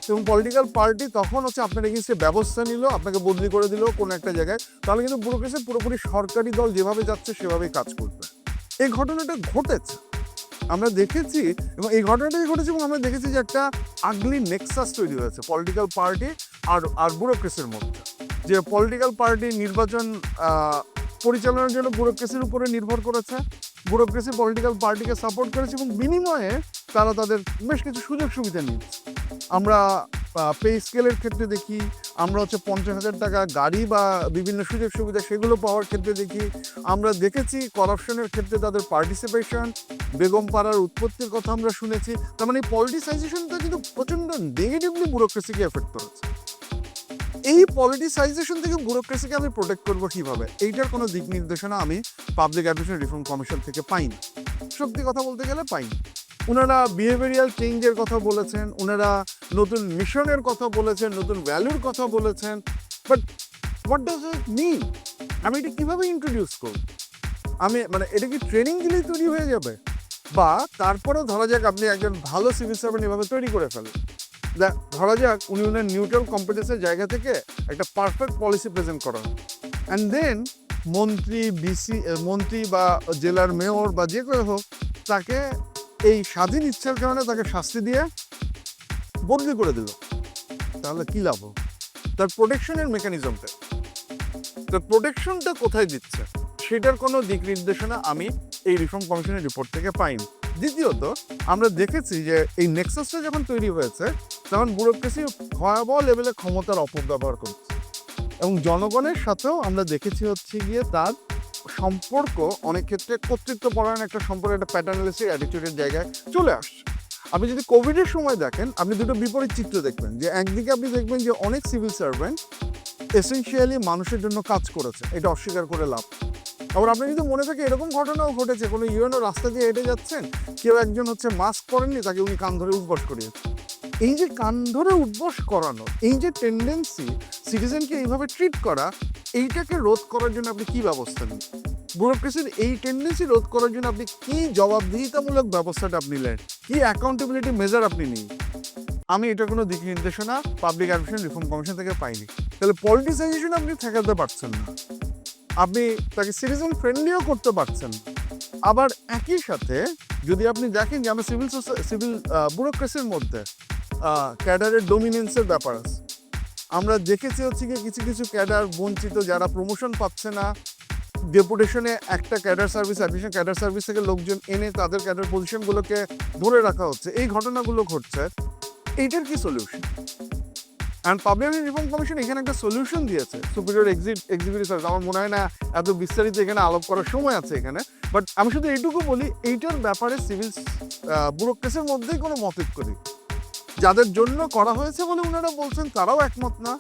এবং পলিটিক্যাল পার্টি তখন হচ্ছে আপনার এগেইনস্টে ব্যবস্থা নিল, আপনাকে বদলি করে দিল কোনো একটা জায়গায়, তাহলে কিন্তু ব্যুরোক্রেসি পুরোপুরি সরকারি দল যেভাবে যাচ্ছে সেভাবেই কাজ করবে। এই ঘটনাটা ঘটেছে, আমরা দেখেছি, এবং এই ঘটনাটাই ঘটেছে, এবং আমরা দেখেছি যে একটা আগলি নেক্সাস তৈরি হয়েছে পলিটিক্যাল পার্টি আর ব্যুরোক্রেসির মধ্যে, যে পলিটিক্যাল পার্টি নির্বাচন পরিচালনার জন্য ব্যুরোক্রেসির উপরে নির্ভর করেছে, ব্যুরোক্রেসি পলিটিক্যাল পার্টিকে সাপোর্ট করেছে, এবং বিনিময়ে তারা তাদের বেশ কিছু সুযোগ সুবিধা নিচ্ছে। আমরা পে স্কেলের ক্ষেত্রে দেখি, আমরা হচ্ছে 50,000 টাকা গাড়ি বা বিভিন্ন সুযোগ সুবিধা সেগুলো পাওয়ার ক্ষেত্রে দেখি, আমরা দেখেছি করাপশনের ক্ষেত্রে তাদের পার্টিসিপেশন, বেগম পাড়ার উৎপত্তির কথা আমরা শুনেছি। তার মানে পলিটিসাইজেশনটা কিন্তু প্রচণ্ড নেগেটিভলি ব্যুরোক্রেসিকে এফেক্ট করেছে। এই পলিটিসাইজেশন থেকে ব্যুরোক্রেসিকে আমি প্রোটেক্ট করবো কীভাবে, এইটার কোনো দিক নির্দেশনা আমি পাবলিক অ্যাডমিনিস্ট্রেশন রিফর্ম কমিশন থেকে পাইনি, সত্যি কথা বলতে গেলে পাইনি। ওনারা বিহেভিয়ারাল চেঞ্জের কথা বলেছেন, ওনারা নতুন মিশনের কথা বলেছেন, নতুন ভ্যালুর কথা বলেছেন, বাট হোয়াট ডাজ ইট মিন? আমি এটা কীভাবে ইন্ট্রোডিউস করব? আমি মানে এটা কি ট্রেনিং দিলেই তৈরি হয়ে যাবে? বা তারপরেও ধরা যাক আপনি একজন ভালো সিভিল সার্ভেন্ট এভাবে তৈরি করে ফেলেন, ধরা যাক উনি ওনার নিউট্রাল কম্পিটেন্সের জায়গা থেকে একটা পারফেক্ট পলিসি প্রেজেন্ট করেন, অ্যান্ড দেন মন্ত্রী বা জেলার মেয়র বা যে কেউ হোক তাকে এই স্বাধীন ইচ্ছার কারণে তাকে শাস্তি দিয়ে বদলি করে দিল, তাহলে কি লাভ? তার প্রোটেকশনের মেকানিজমটা, তার প্রোটেকশনটা কোথায় দিচ্ছে সেটার কোনো দিক নির্দেশনা আমি এই রিফর্ম কমিশনের রিপোর্ট থেকে পাইনি। দ্বিতীয়ত, আমরা দেখেছি যে এই নেক্সাসটা যখন তৈরি হয়েছে তখন ব্যুরোক্রেসি ভয়াবহ লেভেলে ক্ষমতার অপব্যবহার করছে এবং জনগণের সাথেও আমরা দেখেছি হচ্ছে গিয়ে তার সম্পর্ক অনেক ক্ষেত্রে কর্তৃত্ব পরায়ণ একটা সম্পর্ক, একটা প্যাটার্নালিস্টিক অ্যাটিটিউডের জায়গায় চলে আসছে। আপনি যদি কোভিডের সময় দেখেন, আপনি দুটো বিপরীত চিত্র দেখবেন, যে একদিকে আপনি দেখবেন যে অনেক সিভিল সার্ভেন্ট এসেনশিয়ালি মানুষের জন্য কাজ করেছে, এটা অস্বীকার করে লাভ। আবার আপনি যদি মনে থাকে এরকম ঘটনাও ঘটেছে, কোনো ইউএনও রাস্তা দিয়ে হেঁটে যাচ্ছেন, কেউ একজন হচ্ছে মাস্ক পরেননি, তাকে উনি কান ধরে উঠবস করিয়েছে। এই যে কান ধরে উঠবস করানো, এই যে টেন্ডেন্সি সিটিজেনকে এইভাবে ট্রিট করা, এইটাকে রোধ করার জন্য আপনি কি ব্যবস্থা নিন? ব্যুরোক্রেসির এই টেন্ডেন্সি রোধ করার জন্য আপনি কি জবাবদিহিতামূলক ব্যবস্থাটা আপনি নেন, কি অ্যাকাউন্টেবিলিটি মেজার আপনি নিন? আমি এটা কোনো দিক নির্দেশনা পাবলিক অ্যাডমিনিস্ট্রেশন রিফর্ম কমিশন থেকে পাইনি। তাহলে পলিটিসাইজেশন আপনি ঠেকাতে পারছেন না, আপনি তাকে সিটিজেন ফ্রেন্ডলিও করতে পারছেন। আবার একই সাথে যদি আপনি দেখেন যে আমরা সিভিল ব্যুরোক্রেসির মধ্যে ক্যাডারের ডোমিনেন্সের ব্যাপার আছে। আমরা দেখেছি হচ্ছে কি কিছু কিছু ক্যাডার বঞ্চিত, যারা প্রমোশন পাচ্ছে না, ডেপুটেশনে একটা cadre service admission cadre service থেকে লোকজন এনে তাদের ক্যাডার পজিশনগুলোকে ধরে রাখা হচ্ছে, এই ঘটনাগুলো ঘটছে। এইটার কি solution? And public reform commission এখানে একটা সলিউশন দিয়েছে, সুপিরিয়র এক্সিকিউটিভ সার্ভিস। আমার মনে হয় না এত বিস্তারিত এখানে আলাপ করার সময় আছে এখানে, বাট আমি শুধু এইটুকু বলি, এইটার ব্যাপারে সিভিল ব্যুরোক্রেসির মধ্যেই কোনো মতৈক্য নেই। যাদের জন্য করা হয়েছে বলে ওনারা বলছেন তারাও একমত না,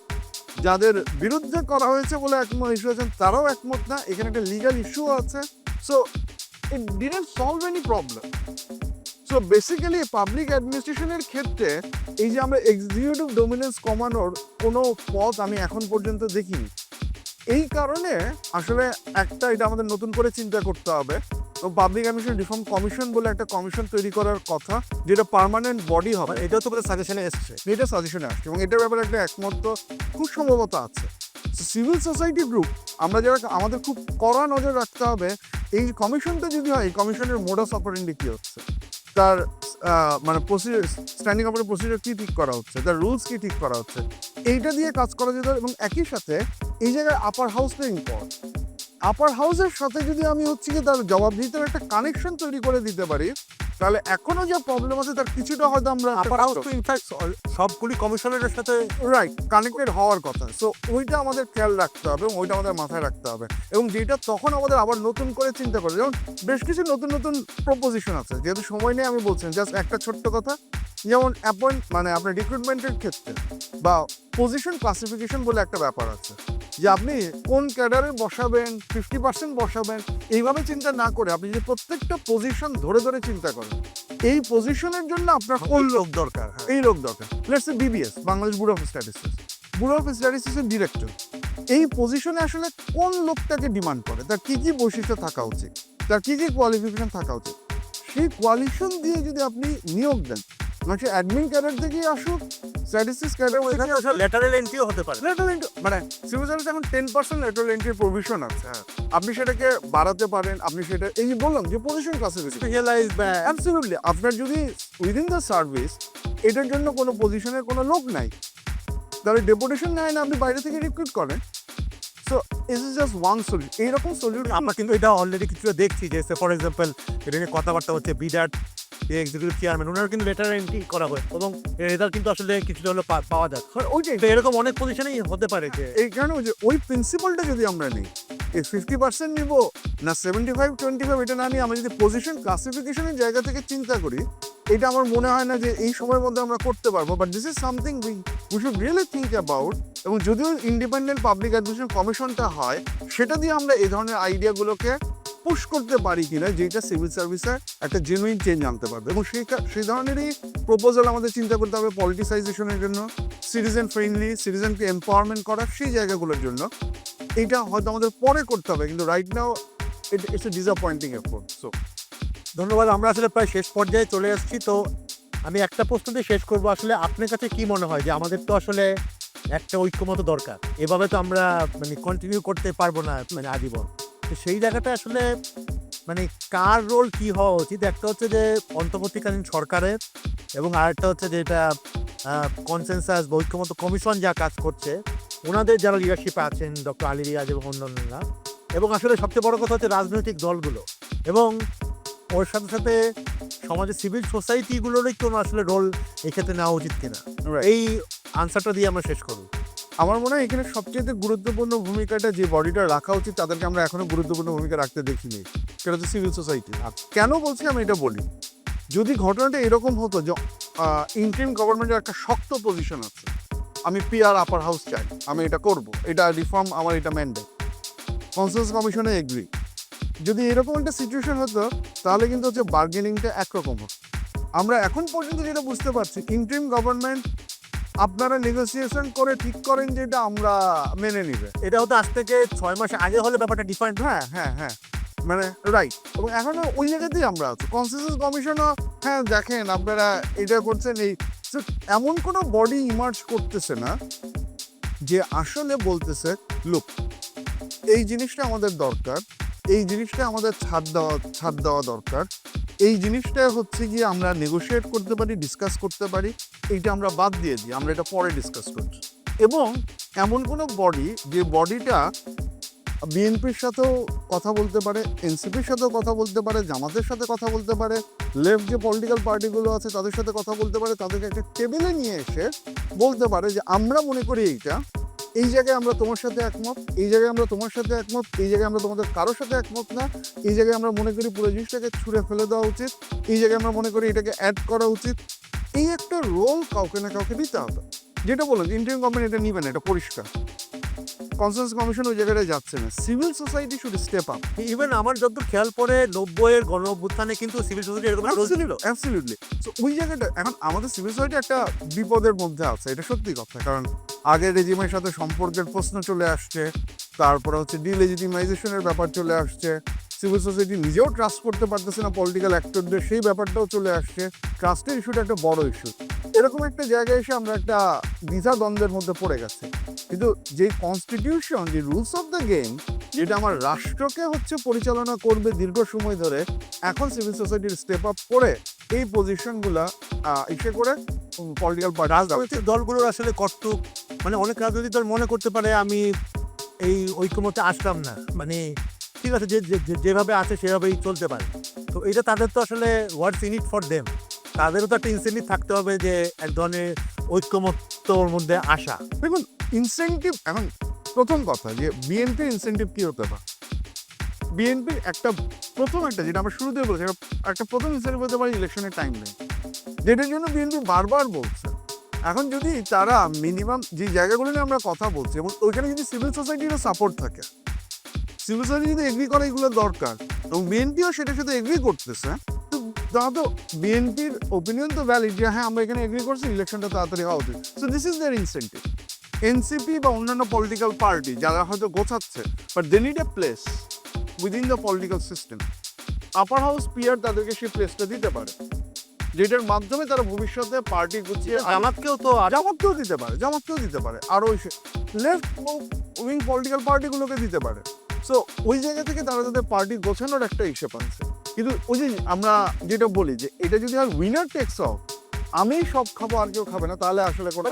যাদের বিরুদ্ধে করা হয়েছে বলে একমত ইস্যু আছেন তারাও একমত না। এখানে একটা লিগাল ইস্যু আছে। So it didn't solve any problem. So basically public অ্যাডমিনিস্ট্রেশনের ক্ষেত্রে এই যে আমরা এক্সিকিউটিভ ডোমিনেন্স কমানোর কোনো পথ আমি এখন পর্যন্ত দেখিনি। এই কারণে আসলে একটা এটা আমাদের নতুন করে চিন্তা করতে হবে। তো পাবলিক অ্যাডমিনিস্ট্রেশন রিফর্ম কমিশন বলে একটা কমিশন তৈরি করার কথা, যেটা পার্মানেন্ট বডি হবে। এটাও তো সাজেশনে এসছে, এটা সাজেশনে আসছে এবং এটার ব্যাপারে একটা একমত তো খুব সম্ভবত আছে। সিভিল সোসাইটি গ্রুপ আমরা যারা, আমাদের খুব কড়া নজর রাখতে হবে এই কমিশনটা যদি হয়, এই কমিশনের মোডাস অপারেন্ডি কী হচ্ছে, তার মানে প্রসিডিউর, স্ট্যান্ডিং অপারেটিং প্রসিডিউর কী ঠিক করা হচ্ছে, তার রুলস কী ঠিক করা হচ্ছে, এইটা দিয়ে কাজ করা যেতে হবে। এবং একই সাথে এই জায়গায় আপার হাউসটা ইম্পর্টেন্ট। আপার হাউসের সাথে যদি আমি হচ্ছে কি তার জবাবদিহিতার একটা কানেকশন তৈরি করে দিতে পারি, তাহলে এখনো যে প্রবলেম আছে তার কিছুটা হয়তো আমরা আপার হাউস তো ইনফ্যাক্ট সবগুলি কমিশনারের সাথে রাইট কানেক্টেড হওয়ার কথা। সো ওইটা আমাদের খেয়াল রাখতে হবে এবং ওইটা আমাদের মাথায় রাখতে হবে, এবং যেটা তখন আমাদের আবার নতুন করে চিন্তা করে, যেমন বেশ কিছু নতুন নতুন প্রপোজিশন আছে। যেহেতু সময় নেই আমি বলছেন জাস্ট একটা ছোট্ট কথা, যেমন মানে আপনার রিক্রুটমেন্টের ক্ষেত্রে বা পজিশন ক্লাসিফিকেশন বলে একটা ব্যাপার আছে, যে আপনি কোন ক্যাডারে বসাবেন, 50% বসাবেন, এইভাবে চিন্তা না করে আপনি যদি প্রত্যেকটা পজিশন ধরে ধরে চিন্তা করেন, এই পজিশনের জন্য আপনার কোন লোক দরকার, এই লোক দরকার। Let's say BBS, Bangladesh bureau of statistics, bureau of স্ট্যাটিস্টিক্সের ডিরেক্টর, এই পজিশনে আসলে কোন লোকটাকে ডিমান্ড করে, তার কী কী বৈশিষ্ট্য থাকা উচিত, তার কী কী কোয়ালিফিকেশন থাকা উচিত, সেই কোয়ালিফিকেশন দিয়ে যদি আপনি নিয়োগ দেন, মানে সে অ্যাডমিন ক্যাডার থেকেই আসুক, স্ট্যাটিস্টিক্স ক্যাডার, ল্যাটারাল এন্ট্রিও হতে পারে। ল্যাটারাল এন্ট্রি মানে সিভিল সার্ভিস এখন 10% ল্যাটারাল এন্ট্রির প্রভিশন আছে। আপনি সেটাকে বাড়াতে পারেন, আপনি সেটা এই যে বললাম যে পজিশন ক্লাসিফিকেশন স্পেশালাইজ বা অ্যাবসলিউটলি। আপনার যদি উইদিন দ্য সার্ভিস এটার জন্য কোনো পজিশনের কোনো লোক নাই, তাহলে ডেপুটেশন নেয় না, আপনি বাইরে থেকে রিক্রুট করেন। So is is just one solution. এইরকম সলিউশন আমরা কিন্তু এটা অলরেডি কিছুটা দেখছি, যে ফর এক্সাম্পল এটা নিয়ে কথাবার্তা হচ্ছে, বিডার এক্সিকিউটিভ চেয়ারম্যান ওনারা কিন্তু লেটার এন্ট্রি করা হয় এবং রেজাল্ট কিন্তু আসলে কিছুটা হলে পাওয়া যায়। ওইটাই তো এরকম অনেক পজিশনেই হতে পারে যে এই কারণে যে ওই প্রিন্সিপালটা যদি আমরা নিই, এই 50% নিব না 75-25, এটা না নিয়ে আমরা যদি পজিশন ক্লাসিফিকেশনের জায়গা থেকে চিন্তা করি, এটা আমার মনে হয় না যে এই সময়ের মধ্যে আমরা করতে পারবো। But this is something we should really think about. এবং যদিও ইন্ডিপেন্ডেন্ট পাবলিক অ্যাডমিনিস্ট্রেশন কমিশনটা হয়, সেটা দিয়ে আমরা এই ধরনের আইডিয়াগুলোকে পুশ করতে পারি কিনা, যেটা সিভিল সার্ভিসে একটা জেনুইন চেঞ্জ আনতে পারবে। এবং সেই ধরনেরই প্রপোজাল আমাদের চিন্তা করতে হবে পলিটিসাইজেশনের জন্য, সিটিজেন ফ্রেন্ডলি, সিটিজেনকে এম্পাওয়ারমেন্ট করার সেই জায়গাগুলোর জন্য। এইটা হয়তো আমাদের পরে করতে হবে, কিন্তু right now it's a disappointing effort. So ধন্যবাদ। আমরা আসলে প্রায় শেষ পর্যায়ে চলে এসেছি। তো আমি একটা প্রশ্ন দিয়ে শেষ করবো, আসলে আপনার কাছে কি মনে হয় যে আমাদের তো আসলে একটা ঐক্যমত দরকার, এভাবে তো আমরা মানে কন্টিনিউ করতে পারবো না মানে আজীবন। তো সেই জায়গাটা আসলে মানে কার রোল কি হওয়া উচিত? একটা হচ্ছে যে অন্তর্বর্তীকালীন সরকারের, এবং আরেকটা হচ্ছে যেটা কনসেনসাস বা ঐক্যমত কমিশন যা কাজ করছে, ওনাদের যারা লিডারশিপে আছেন, ডক্টর আলী রিয়াজ এবং অন্যান্যরা, এবং আসলে সবচেয়ে বড় কথা হচ্ছে রাজনৈতিক দলগুলো। এবং ওর সাথে সাথে সমাজে সিভিল সোসাইটিগুলোরই কোনো আসলে রোল এক্ষেত্রে নেওয়া উচিত কিনা, Right. এই আনসারটা দিয়ে আমরা শেষ করব। আমার মনে হয় এখানে সবচেয়ে গুরুত্বপূর্ণ ভূমিকাটা যে বডিটা রাখা উচিত তাদেরকে আমরা এখনো গুরুত্বপূর্ণ ভূমিকা রাখতে দেখিনি, সেটা হচ্ছে সিভিল সোসাইটি। কেন বলছি আমি এটা বলি, যদি ঘটনাটা এরকম হতো যে ইন্টারিম গভর্নমেন্টের একটা শক্ত পজিশন আছে, আমি পিআর আপার হাউস চাই, আমি এটা করব, এটা রিফর্ম আমার এটা ম্যান্ডেট, কনসেন্সাস কমিশনে এগ্রি, যদি এরকম একটা সিচুয়েশন হতো তাহলে কিন্তু হচ্ছে বার্গেনিংটা একরকম হতো। আমরা এখন পর্যন্ত যেটা বুঝতে পারছি, ইন্টারিম গভর্নমেন্ট আপনারা নেগোসিয়েশন করে ঠিক করেন যে এটা আমরা মেনে নিবে। এটা হতো আজ থেকে 6 মাস আগে হলে ব্যাপারটা ডিফারেন্ট। হ্যাঁ মানে রাইট, এবং এখনো ওই জায়গাতেই আমরা আছি। কনসেনসাস কমিশনও হ্যাঁ দেখেন আপনারা এটা করছেন, এই So, এমন কোনো বডি ইমার্জ করতেছে না যে আসলে বলতেছে লুক এই জিনিসটা আমাদের দরকার, এই জিনিসটা আমাদের ছাড় দেওয়া দরকার, এই জিনিসটা হচ্ছে গিয়ে আমরা নেগোশিয়েট করতে পারি, ডিসকাস করতে পারি, এইটা আমরা বাদ দিয়ে দিই, আমরা এটা পরে ডিসকাস করছি। এবং এমন কোনো বডি যে বডিটা বিএনপির সাথেও কথা বলতে পারে, এনসিপির সাথেও কথা বলতে পারে, জামাতের সাথে কথা বলতে পারে, লেফট যে পলিটিক্যাল পার্টিগুলো আছে তাদের সাথে কথা বলতে পারে, তাদেরকে একটা টেবিলে নিয়ে এসে বলতে পারে যে আমরা মনে করি এইটা, এই জায়গায় আমরা তোমার সাথে একমত, এই জায়গায় আমরা তোমার সাথে একমত, এই জায়গায় আমরা তোমাদের কারোর সাথে একমত না, এই জায়গায় আমরা মনে করি পুরো জিনিসটাকে ছুঁড়ে ফেলে দেওয়া উচিত, এই জায়গায় আমরা মনে করি এটাকে অ্যাড করা উচিত। এই একটা রোল কাউকে না কাউকে দিতে হবে। যেটা বললাম ইন্ডিয়ান গভর্নমেন্ট এটা নিবে না, এটা পরিষ্কার। কনসেন্সাস কমিশন ওই জায়গাটায় যাচ্ছে না, civil society should step up. Even আমার যতদূর খেয়াল পড়ে 90-এর গণ অভ্যুত্থানে কিন্তু সিভিল সোসাইটি এরকম একটা রোল ছিল। অ্যাবসলিউটলি। সো ওই জায়গাটা এখন আমাদের সিভিল সোসাইটি একটা বিপদের মধ্যে আছে, এটা সত্যি কথা। কারণ আগের রেজিমের সাথে সম্পর্কের প্রশ্ন চলে আসছে, তারপরে হচ্ছে ডিলেজিটিমাইজেশনের ব্যাপার চলে আসছে, সিভিল সোসাইটি নিজেও ট্রাস্ট করতে পারতেছে না পলিটিক্যাল অ্যাক্টরদের, সেই ব্যাপারটাও চলে আসছে। ট্রাস্টের ইস্যুটা একটা বড় ইস্যু। এরকম একটা জায়গায় এসে আমরা একটা দ্বিধাদ্বন্দ্বের মধ্যে পড়ে গেছে। কিন্তু যে কনস্টিটিউশন, যে রুলস অফ দ্য গেম, যেটা আমার রাষ্ট্রকে হচ্ছে পরিচালনা করবে দীর্ঘ সময় ধরে, এখন সিভিল সোসাইটির স্টেপ আপ করে এই পজিশনগুলা ইসে করে পলিটিক্যাল রাজনৈতিক দলগুলোর আসলে কর্তৃক, মানে অনেক রাজনৈতিক দল মনে করতে পারে আমি এই ঐক্যমতে আসলাম না, মানে ঠিক আছে যেভাবে আছে সেভাবেই চলতে পারে। তো এটা তাদের তো আসলে হোয়াটস ইন ইট ফর দেম, তাদেরও তো একটা ইনসেন্টিভ থাকতে হবে যে এক ধরনের ঐক্যমত্যর মধ্যে আসা। দেখুন ইনসেন্টিভ, এখন প্রথম কথা যে বিএনপির ইনসেন্টিভ কি হতে পারে, বিএনপির একটা যেটা আমরা শুরুতে বলেছি, একটা প্রথম ইনসেন্টিভ হতে পারে ইলেকশনের টাইম নেই, যেটার জন্য বিএনপি বারবার বলছে। এখন যদি তারা মিনিমাম যে জায়গাগুলো নিয়ে আমরা কথা বলছি এবং ওইখানে যদি সিভিল সোসাইটিরও সাপোর্ট থাকে, সিভিল সোসাইটি যদি এগ্রি করে এগুলো দরকার এবং বিএনপিও সেটার সাথে এগ্রি করতেছে, তো তারা তো বিএনপির ওপিনিয়ন তো ভ্যালিড যে হ্যাঁ আমরা এখানে এগ্রি করছি, ইলেকশনটা তাড়াতাড়ি হওয়া উচিত। So this is their incentive. NCP বা অন্যান্য পলিটিক্যাল পার্টি যারা হয়তো গোছাচ্ছে, but they need a place within the political system. Upper house PR তাদেরকে সেই প্লেসটা দিতে পারে, যেটার মাধ্যমে তারা ভবিষ্যতে পার্টি গুছিয়ে জামাতকেও দিতে পারে আর ওই লেফট উইং পলিটিক্যাল পার্টিগুলোকে দিতে পারে। সো ওই জায়গা থেকে তারা তাদের পার্টি গোছানোর একটা হিসেব আছে। কিন্তু ওই যে আমরা যেটা বলি যে এটা যদি আর উইনার টেক্স অল, আমি সব খাবো আর কেউ খাবে না, তাহলে আসলে কোনো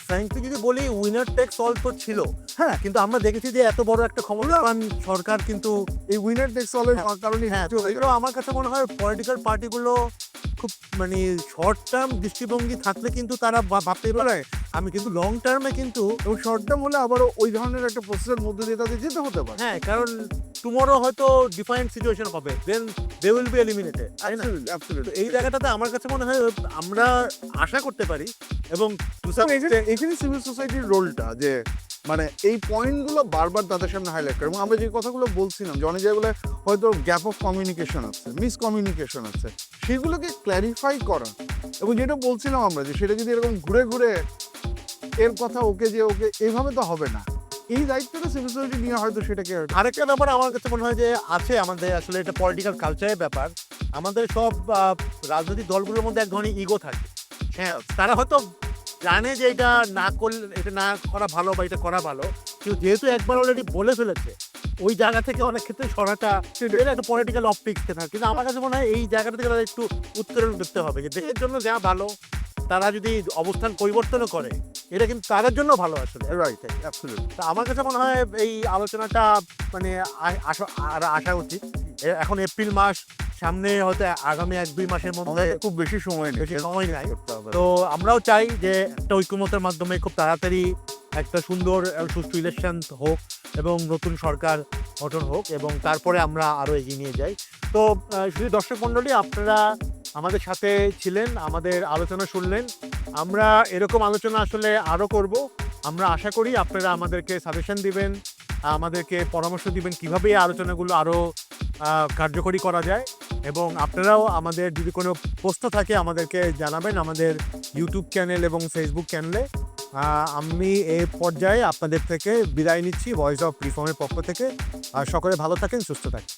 ফ্র্যাঙ্কলি যদি বলি উইনার টেক্স অল তো ছিল, হ্যাঁ, কিন্তু আমরা দেখেছি যে এত বড় একটা ক্ষমতাবান সরকার কিন্তু এই উইনার টেক্স অলের কারণে আমার কাছে মনে হয় পলিটিক্যাল পার্টিগুলো খুব মানে শর্ট টার্ম দৃষ্টিভঙ্গি থাকলে কিন্তু তারা ভাবতে পারে আমি কিন্তু লং টার্মে কিন্তু, এবং শর্ট টার্ম হলে আবারও ওই ধরনের একটা প্রসেসের মধ্যে দিয়ে তাদের যেতে হতে পারে। হ্যাঁ, কারণ টুমরো হয়তো ডিফারেন্ট সিচুয়েশন হবে, দেন দে উইল বি এলিমিনেটেড। এই জায়গাটাতে আমার কাছে মনে হয় আমরা আশা করতে পারি। এবং এখানে সিভিল সোসাইটির রোলটা যে মানে এই পয়েন্টগুলো বারবার তাদের সামনে হাইলাইট করে, এবং আমরা যে কথাগুলো বলছিলাম যে অনেক জায়গায় হয়তো গ্যাপ অফ কমিউনিকেশন আছে, মিসকমিউনিকেশন আছে, সেগুলোকে ক্ল্যারিফাই করা। এবং যেটা বলছিলাম আমরা যে সেটা যদি এরকম ঘুরে ঘুরে এর কথা ওকে এইভাবে তো হবে না, এই দায়িত্বটা সিভিল সোসাইটি নিয়ে হয়তো সেটাকে। আরেকটা ব্যাপার আমার কাছে মনে হয় যে আছে আমাদের আসলে এটা পলিটিক্যাল কালচারের ব্যাপার, আমাদের সব রাজনৈতিক দলগুলোর মধ্যে এক ধরনের ইগো থাকে। হ্যাঁ, তারা হয়তো জানে যে এটা না করলে, এটা না করা ভালো বা এটা করা ভালো, কিন্তু যেহেতু একবার অলরেডি বলে ফেলেছে, ওই জায়গা থেকে অনেক ক্ষেত্রে সরাটা একটা পলিটিক্যাল অপটিক্সে থাকে। কিন্তু আমার কাছে মনে হয় এই জায়গাটা থেকে তাদের একটু উত্তরণ করতে হবে যে দেশের জন্য যা ভালো, তারা যদি অবস্থান পরিবর্তনও করে এটা কিন্তু তাদের জন্য ভালো আসলে। Right, absolutely. তা আমার কাছে মনে হয় এই আলোচনাটা মানে আসা উচিত। এখন এপ্রিল মাস, সামনে হয়তো আগামী 1-2 মাসের মধ্যে আমাদের খুব বেশি সময় নেই বেশি সময় নাই। করতে হবে। তো আমরাও চাই যে একটা ঐক্যমতের মাধ্যমে খুব তাড়াতাড়ি একটা সুন্দর সুষ্ঠু ইলেকশন হোক এবং নতুন সরকার গঠন হোক এবং তারপরে আমরা আরও এগিয়ে নিয়ে যাই। তো শুধু দর্শক মণ্ডলী, আপনারা আমাদের সাথে ছিলেন, আমাদের আলোচনা শুনলেন। আমরা এরকম আলোচনা আসলে আরও করব। আমরা আশা করি আপনারা আমাদেরকে সাজেশন দিবেন, আমাদেরকে পরামর্শ দিবেন কীভাবে এই আলোচনাগুলো আরও কার্যকরী করা যায় এবং আপনারাও আমাদের যদি কোনো প্রশ্ন থাকে আমাদেরকে জানাবেন আমাদের ইউটিউব চ্যানেল এবং ফেসবুক চ্যানেলে। আমি এই পর্যায়ে আপনাদের থেকে বিদায় নিচ্ছি ভয়েস অফ রিফর্মের পক্ষ থেকে। আর সকলে ভালো থাকেন, সুস্থ থাকেন।